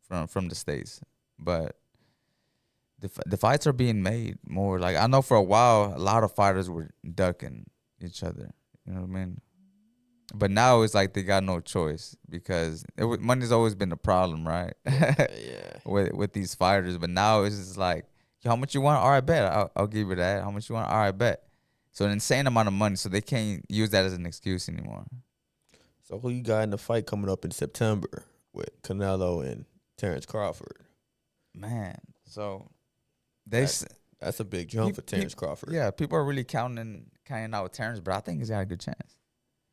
from the States. But the fights are being made more. Like, I know for a while, a lot of fighters were ducking each other. You know what I mean? But now it's like they got no choice because money's always been a problem, right? Yeah. with these fighters. But now it's just like, how much you want? All right, bet. I'll give you that. How much you want? All right, bet. So an insane amount of money. So they can't use that as an excuse anymore. So who you got in the fight coming up in September with Canelo and Terrence Crawford? Man, so that's a big jump for Terrence Crawford. Yeah, people are really counting out with Terrence, but I think he's got a good chance.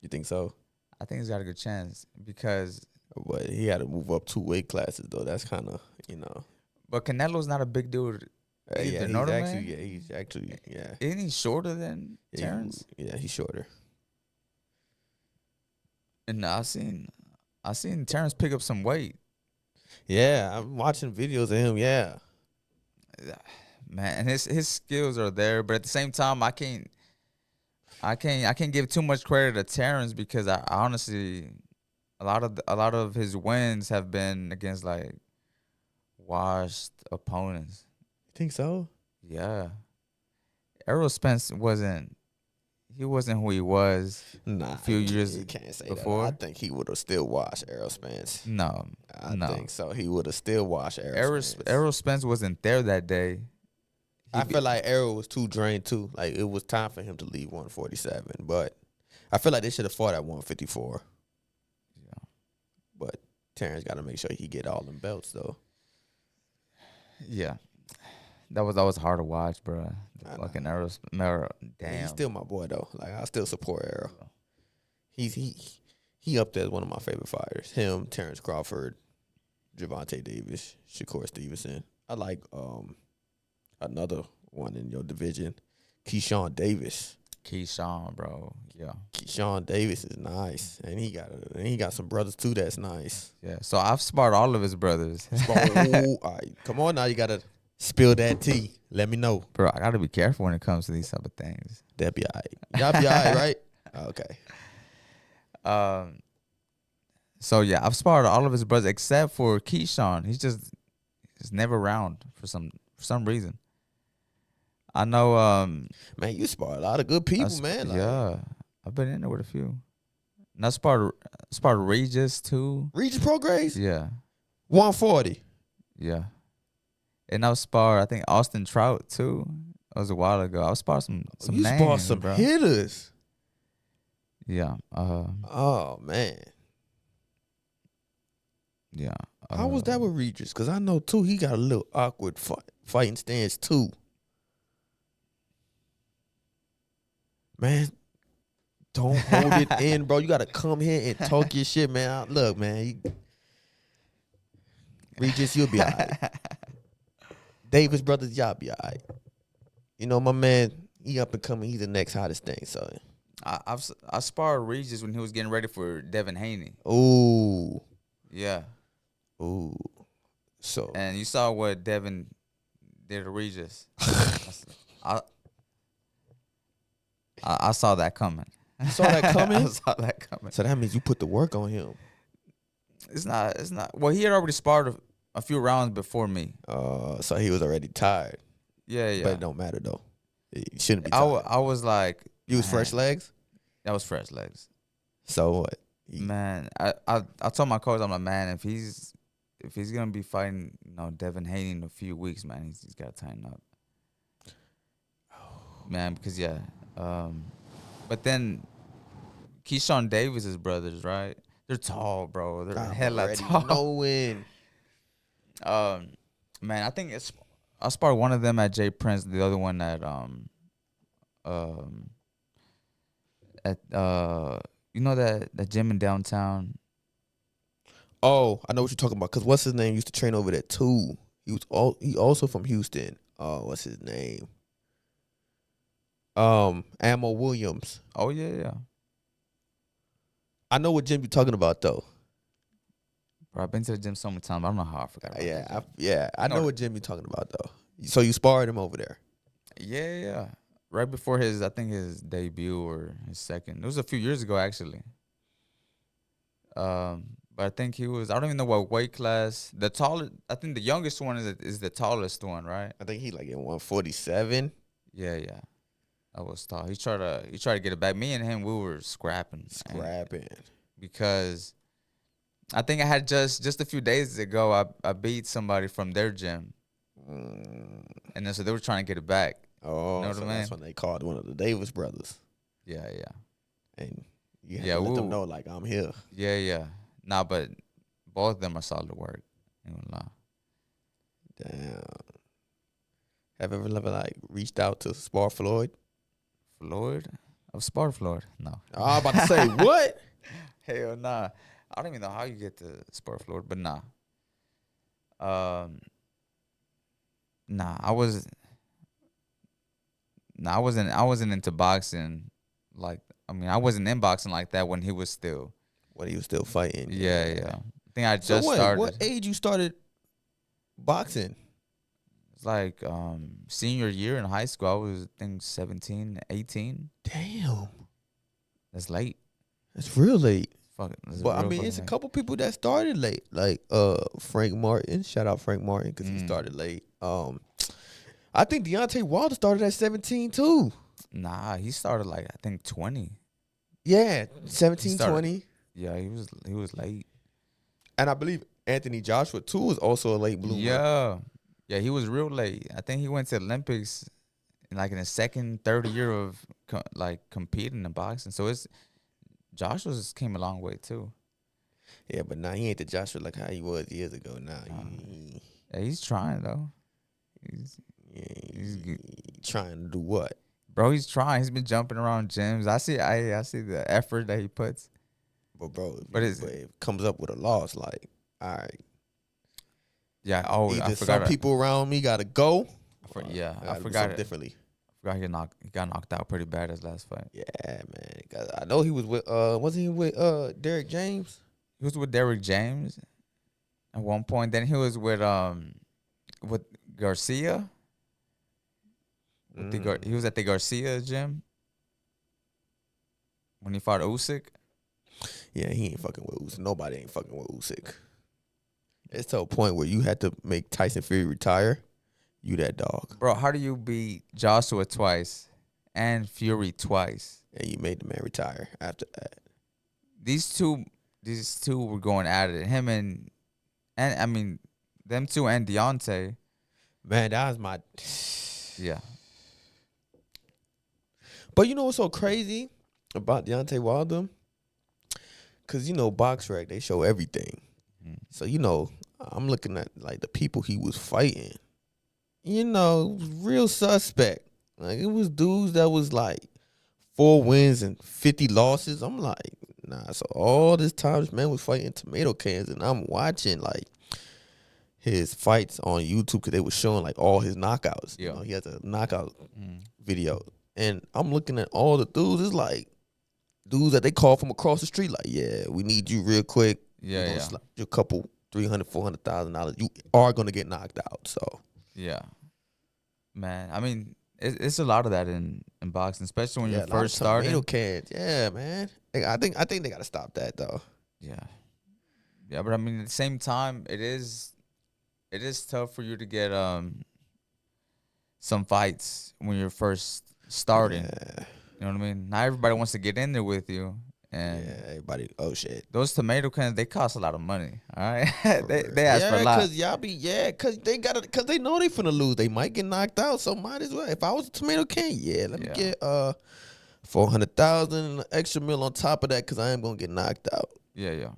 You think so? I think he's got a good chance because. But he had to move up 2 weight classes though. That's kind of But Canelo's not a big dude. Yeah, he's actually. Isn't he shorter than Terrence? Yeah, he's shorter. And I seen Terrence pick up some weight. Yeah, I'm watching videos of him. Yeah, man, and his skills are there, but at the same time, I can't give too much credit to Terrence because I honestly, a lot of his wins have been against like washed opponents. You think so? Yeah, Errol Spence wasn't who he was a few years before. I think he would have still washed Errol Spence. No, I think so. He would have still washed Errol Spence. Errol Spence wasn't there that day. I feel like Errol was too drained too. Like, it was time for him to leave 147, but I feel like they should have fought at 154. Yeah, but Terrence got to make sure he get all them belts though. Yeah. That was hard to watch, bro. The fucking Errol. Damn. He's still my boy though. Like, I still support Errol. He up there as one of my favorite fighters. Him, Terrence Crawford, Gervonta Davis, Shakur Stevenson. I like another one in your division, Keyshawn Davis. Keyshawn, bro. Yeah. Keyshawn Davis is nice, and he got some brothers too. That's nice. Yeah. So I've sparred all of his brothers. All right, come on now. You gotta spill that tea. Let me know, bro. I gotta be careful when it comes to these type of things. That'd be all right. Y'all be all right, right? Okay. So yeah, I've sparred all of his brothers except for Keyshawn. He's never around for some reason. I know. Man, you sparred a lot of good people, man. Yeah, I've been in there with a few. And I sparred Regis too. Regis prograis? Yeah. 140. Yeah. And I sparred, I think, Austin Trout too. That was a while ago. I sparred some you names, sparred some bro. hitters. Yeah. Oh man. Yeah. How was that with Regis? Because I know too he got a little awkward fighting stance too. Man, don't hold it in, bro. You gotta come here and talk your shit, man. Look, man. Regis, you'll be all right. Davis brothers, y'all be all right. You know, my man, he up and coming. He's the next hottest thing. So, I sparred Regis when he was getting ready for Devin Haney. ooh, Yeah, ooh. So, and you saw what Devin did to Regis. I, I saw that coming. you saw that coming. I saw that coming. So that means you put the work on him. It's not. It's not. Well, he had already sparred a few rounds before me. So he was already tired. Yeah, yeah. But it don't matter though. You shouldn't be tired. I was like, You was fresh legs. That was fresh legs. So what? Man, I told my coach, I'm like, man, if he's gonna be fighting, Devin Haney in a few weeks, man, he's got to tighten up. Man, because but then Keyshawn Davis's brothers, right? They're tall, bro. They're hella tall. Knowing. Man, I think I sparred one of them at Jay Prince, the other one at that gym in downtown. Oh, I know what you're talking about. Cause what's his name used to train over there too. He also from Houston. What's his name? Ammo Williams. Oh yeah. I know what gym you're talking about though. Bro, I've been to the gym so many times. I don't know how I forgot about that. I know what gym you're talking about though. So you sparred him over there. Yeah. Right before his debut or his second. It was a few years ago actually. But I think I don't even know what weight class. I think the youngest one is the tallest one, right? I think he like in 147. Yeah. I was tall. He tried to get it back. Me and him, we were scrapping. Because I think I had just a few days ago, I beat somebody from their gym. And then so they were trying to get it back. Oh, you know what so I mean? That's when they called one of the Davis brothers. Yeah. And you have to let them know, like, I'm here. Yeah. Nah, but both of them are solid work. Damn. Have you ever like reached out to spar Floyd? Floyd? I've sparred Floyd. No. I was about to say, what? Hell nah. I don't even know how you get to spar Floyd, but nah. I wasn't into boxing. I wasn't in boxing like that when he was still fighting. Yeah. I think I just started. What age you started boxing? It's like senior year in high school. I was, I think, 17, 18. Damn. That's late. That's real late. But I mean, it's a couple people that started late, like Frank Martin. Shout out Frank Martin because he started late. I think Deontay Wilder started at 17 too. Nah, he started like I think 20. Yeah, 17, 20. Yeah, he was late. And I believe Anthony Joshua too was also a late bloomer. Yeah, he was real late. I think he went to Olympics in his second, third year of competing in boxing. So Joshua just came a long way too. Yeah, but now he ain't the Joshua like how he was years ago. Now yeah, he's trying though. He's trying to do what? Bro, he's trying. He's been jumping around gyms. I see the effort that he puts. But bro, if it comes up with a loss, like, all right. Yeah, either some people around me gotta go. I forgot it differently. I forgot he got knocked out pretty bad his last fight. Yeah, man. I know he was with wasn't he with Derek James? He was with Derek James at one point. Then he was with Garcia. He was at the Garcia gym when he fought Usyk. Yeah, he ain't fucking with Usyk. Nobody ain't fucking with Usyk. It's to a point where you had to make Tyson Fury retire. You that dog. Bro, how do you beat Joshua twice and Fury twice? And you made the man retire after that. These two were going at it. Him and I mean, them two and Deontay. Man, that was my... Yeah. But you know what's so crazy about Deontay Wilder? Because, BoxRec, they show everything. So, I'm looking at, the people he was fighting. Real suspect. It was dudes that was, 4 wins and 50 losses. I'm like, nah. So all this time, this man was fighting tomato cans, and I'm watching, his fights on YouTube because they were showing like all his knockouts. Yeah. You know, he has a knockout video, and I'm looking at all the dudes. It's like dudes that they call from across the street. Like, yeah, we need you real quick. Yeah, yeah. Slap you a couple $300,000-$400,000. You are gonna get knocked out. So Yeah, man. I mean, it's a lot of that in boxing, especially when you're first starting. Tomato cans. Yeah, man. I think they gotta stop that though. Yeah, yeah. But I mean, at the same time, it is tough for you to get some fights when you're first starting. Yeah. You know what I mean? Not everybody wants to get in there with you. And yeah, everybody. Oh shit. those tomato cans, they cost a lot of money. All right, they ask for a lot. Cause they know they finna lose. They might get knocked out, so might as well. If I was a tomato can, let me get 400,000 and an extra meal on top of that, cause I am gonna get knocked out. Yeah, yeah.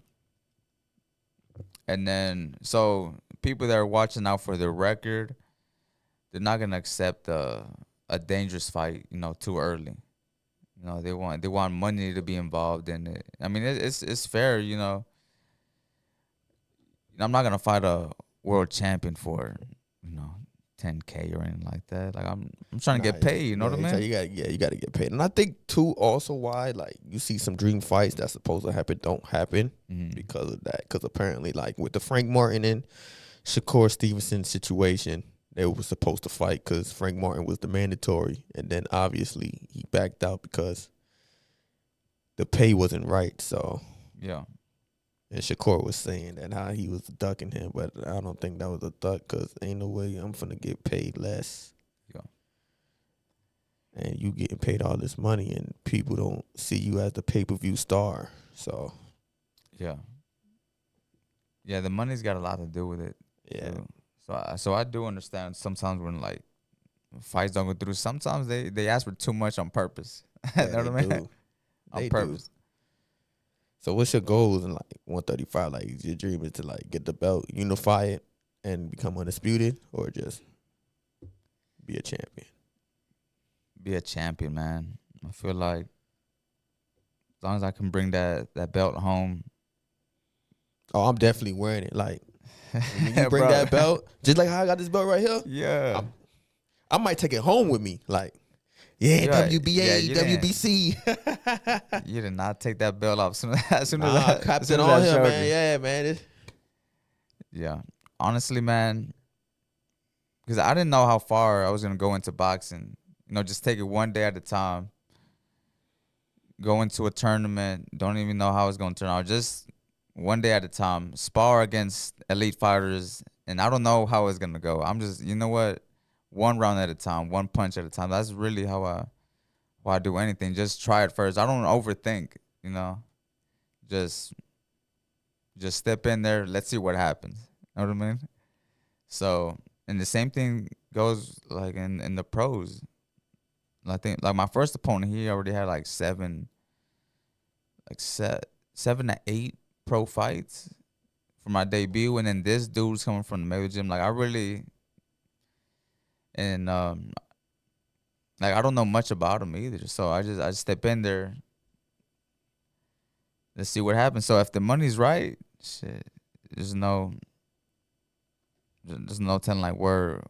And then so people that are watching out for their record, they're not gonna accept a dangerous fight, too early. They want money to be involved in it. I mean, it's fair, I'm not gonna fight a world champion for, 10K or anything like that. Like I'm trying to get paid. You know what I mean? You gotta get paid. And I think too, also why like you see some dream fights that's supposed to happen don't happen because of that. Because apparently, like with the Frank Martin and Shakur Stevenson situation, they were supposed to fight because Frank Martin was the mandatory, and then obviously he backed out because the pay wasn't right. So yeah. And Shakur was saying that how he was ducking him, but I don't think that was a duck because ain't no way I'm finna get paid less. Yeah. And you getting paid all this money and people don't see you as the pay-per-view star. So. Yeah. Yeah, the money's got a lot to do with it. Yeah. So I do understand sometimes when like fights don't go through, sometimes they ask for too much on purpose. Yeah, you know what I mean? On purpose. Do. So what's your goals in like 135? Like your dream is to like get the belt, unify it, and become undisputed, or just be a champion? Be a champion, man. I feel like as long as I can bring that belt home. Oh, I'm definitely wearing it. Like when you bring that belt, just like how I got this belt right here. Yeah. I might take it home with me. Like, WBA, WBC. You did not take that belt off as soon as I copped it on here, man. Yeah, man. Yeah. Honestly, man, because I didn't know how far I was going to go into boxing. Just take it one day at a time. Go into a tournament. Don't even know how it's going to turn out. Just one day at a time. Spar against elite fighters. And I don't know how it's going to go. I'm just, one round at a time, one punch at a time. That's really how I do anything. Just try it first. I don't overthink, Just step in there. Let's see what happens. Know what I mean? So, and the same thing goes like in the pros. I think like my first opponent, he already had like 7 to 8 pro fights for my debut, and then this dude's coming from the Mayweather gym. Like I really. And like I don't know much about him either, so I just step in there. Let's see what happens. So if the money's right, shit, there's no telling like where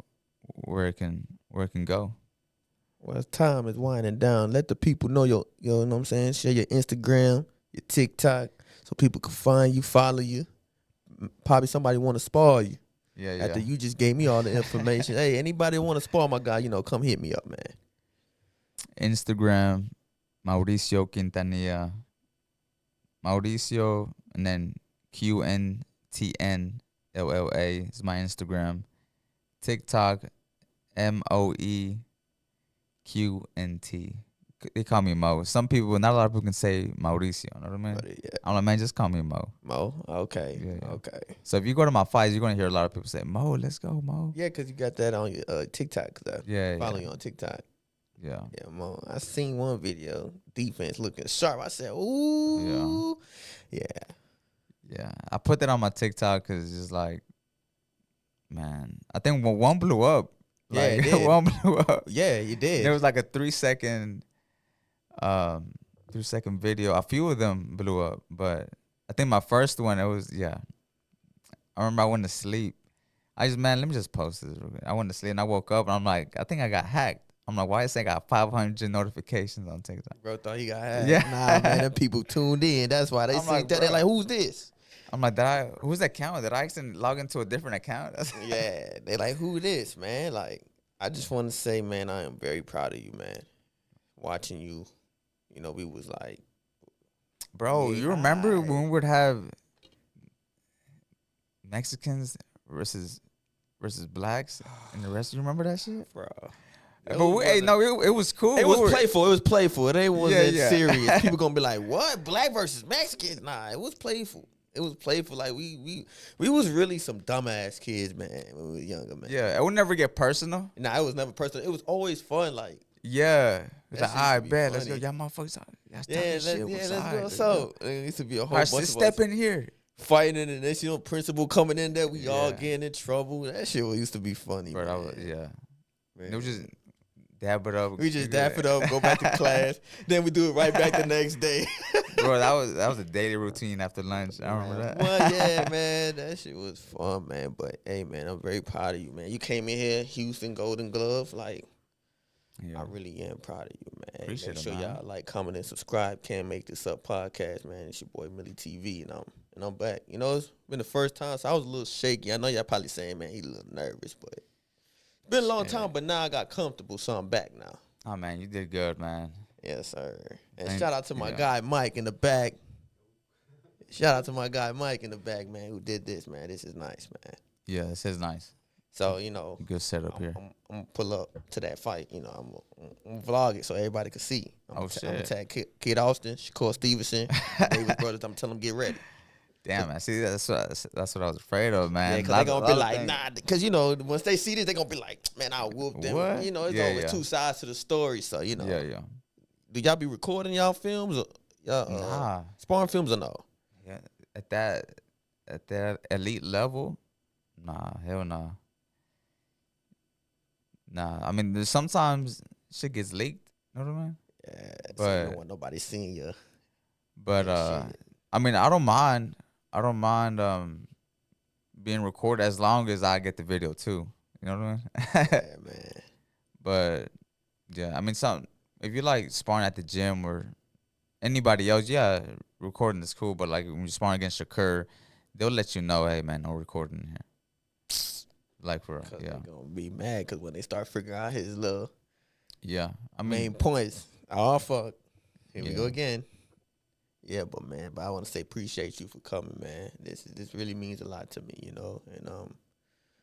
it can go. Well, time is winding down. Let the people know you know what I'm saying. Share your Instagram, your TikTok, so people can find you, follow you. Probably somebody want to spar you. Yeah. After you just gave me all the information. Hey, anybody want to spar my guy, come hit me up, man. Instagram, Mauricio Quintanilla. Mauricio, and then QNTNLLA is my Instagram. TikTok, MOEQNT. They call me Mo. Some people, not a lot of people can say Mauricio. You know what I mean? Yeah. I'm like, man, just call me Mo. Mo? Okay. Yeah. Okay. So if you go to my fights, you're going to hear a lot of people say, Mo, let's go, Mo. Yeah, because you got that on your TikTok. Follow you on TikTok. Yeah. Yeah, Mo. I seen one video. Defense looking sharp. I said, ooh. Yeah. Yeah. I put that on my TikTok because it's just like, man, I think one blew up. Yeah, like, it did. One blew up. Yeah, you did. There was like a 3-second video. A few of them blew up, but I think my first one, it was, I remember I went to sleep. Man, let me just post this real quick. I went to sleep and I woke up and I'm like, I think I got hacked. I'm like, why is I got 500 notifications on TikTok? Bro thought he got hacked. Yeah. Nah, man, them people tuned in. That's why they I'm see like, that. They're bro. like, who's this? I'm like, who's that account? Did I accidentally log into a different account? Yeah, they like, who this, man? Like, I just want to say, man, I am very proud of you, man. Watching you, you know, we was like, Bro, yeah, you remember when we would have Mexicans versus blacks in the rest? You remember that shit? bro. But it was cool. It was playful. It was playful. It ain't wasn't Yeah. serious. People gonna be like, "What? Black versus Mexicans?" Nah, it was playful. It was playful. Like we was really some dumbass kids, man, when we were younger, man. Yeah, it would never get personal. Nah, it was never personal. It was always fun. Like, Yeah, it's That like, shit I used to be bet, let's go, funny. y'all motherfuckers. Let's let's go. So it used to be a whole bunch of step us in here. fighting, and this, principal coming in there. We all Yeah. getting in trouble. That shit used to be funny, Bro, man. Man. It was just dab it up. We just dap it up, go back to class. Then we do it right back the next day. Bro, that was a daily routine after lunch. I remember that. Well, yeah, man, that shit was fun, man. But hey, man, I'm very proud of you, man. You came in here, Houston Golden Glove. Like, Yeah. I really am proud of you, man. Appreciate Make it, sure man. y'all like, comment, and subscribe. Can't Make This Up podcast, man. It's your boy Millie TV, and I'm back. You know, it's been the first time, so I was a little shaky. I know y'all probably saying, man, he a little nervous, but it's been a long time. But now I got comfortable, so I'm back now. Oh man, you did good, man. Yes, sir. And Thank- shout out to my yeah. guy Mike in the back. Shout out to my guy Mike in the back, man, who did this, man. This is nice, man. Yeah, this is nice. So, you know, Good setup here. I'm gonna pull up to that fight. You know, I'm gonna vlog it so everybody can see. I'm Oh, gonna shit. tag Kid Austin, Shakur Stevenson, Davis brothers. I'm telling them get ready. Damn, man. See, that's what I was afraid of, man. Yeah, because they gonna be like, nah. Because you know, once they see this, they gonna be like, man, I'll whoop them. What? You know, it's Yeah, always yeah. two sides to the story. So you know, Yeah. do y'all be recording y'all films or y'all Nah. sparring films or no? Yeah. At that elite level, nah, hell nah. Nah, I mean, there's sometimes shit gets leaked. You know what I mean? Yeah, so you But- don't want nobody seeing you. But Shit. I mean, I don't mind being recorded as long as I get the video too. You know what I mean? Yeah, man. But yeah, I mean, if you like sparring at the gym or anybody else, yeah, recording is cool. But like when you sparring against Shakur, they'll let you know, hey man, no recording in here. Like for real, Cause yeah, they gonna be mad because when they start figuring out his little yeah. I main mean, points, oh fuck, here we go Yeah. again. Yeah, but I want to say appreciate you for coming, man. This really means a lot to me, you know, and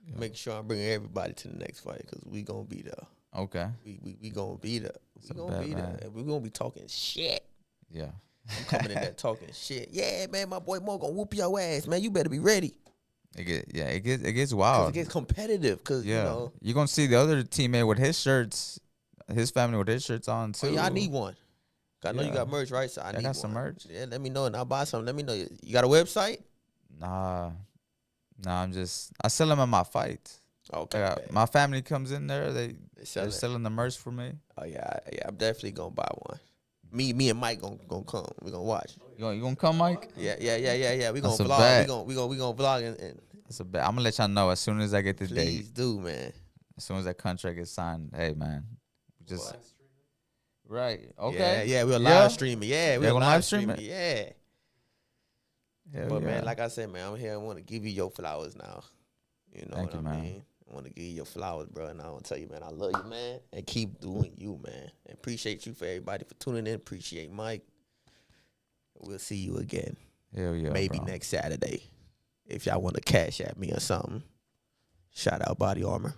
Yeah. make sure I'm bringing everybody to the next fight because we gonna be there. okay, We gonna be there. That's a We gonna bet, be man. there. And we gonna be talking shit. yeah. I'm coming in there talking shit. Yeah, man, my boy Mo gonna whoop your ass, man. You better be ready. It gets Cause wild. it gets competitive. Cause Yeah, you know, you're gonna see the other teammate with his shirts, his family with his shirts on too. oh, yeah, I need one. I know you Yeah. got merch, right? So I got need some one. merch. Yeah, let me know and I'll buy some. Let me know. You got a website? Nah, I sell them at my fights. Okay. Yeah, bet. my family comes in there. They sell They're it. selling the merch for me. Oh yeah, I'm definitely gonna buy one. Me and Mike gonna come. We gonna watch. You gonna come, Mike? Yeah. We gonna That's a vlog. bet. We gonna vlog and That's a bet. I'm gonna let y'all know as soon as I get the date. please do, man. As soon as that contract is signed. Hey man, just What? right. Okay. Yeah, we're Yeah. live streaming. Yeah, we're gonna live live stream streaming. Yeah. Hell But yeah. man, like I said, man, I'm here. I want to give you your flowers now. You know Thank what you, I man. mean? I want to give you your flowers, bro. And I want to tell you, man, I love you, man. And keep doing you, man. And appreciate you for everybody for tuning in. Appreciate Mike. We'll see you again. Hell yeah. Maybe bro. next Saturday. If y'all want to cash at me or something. Shout out Body Armor.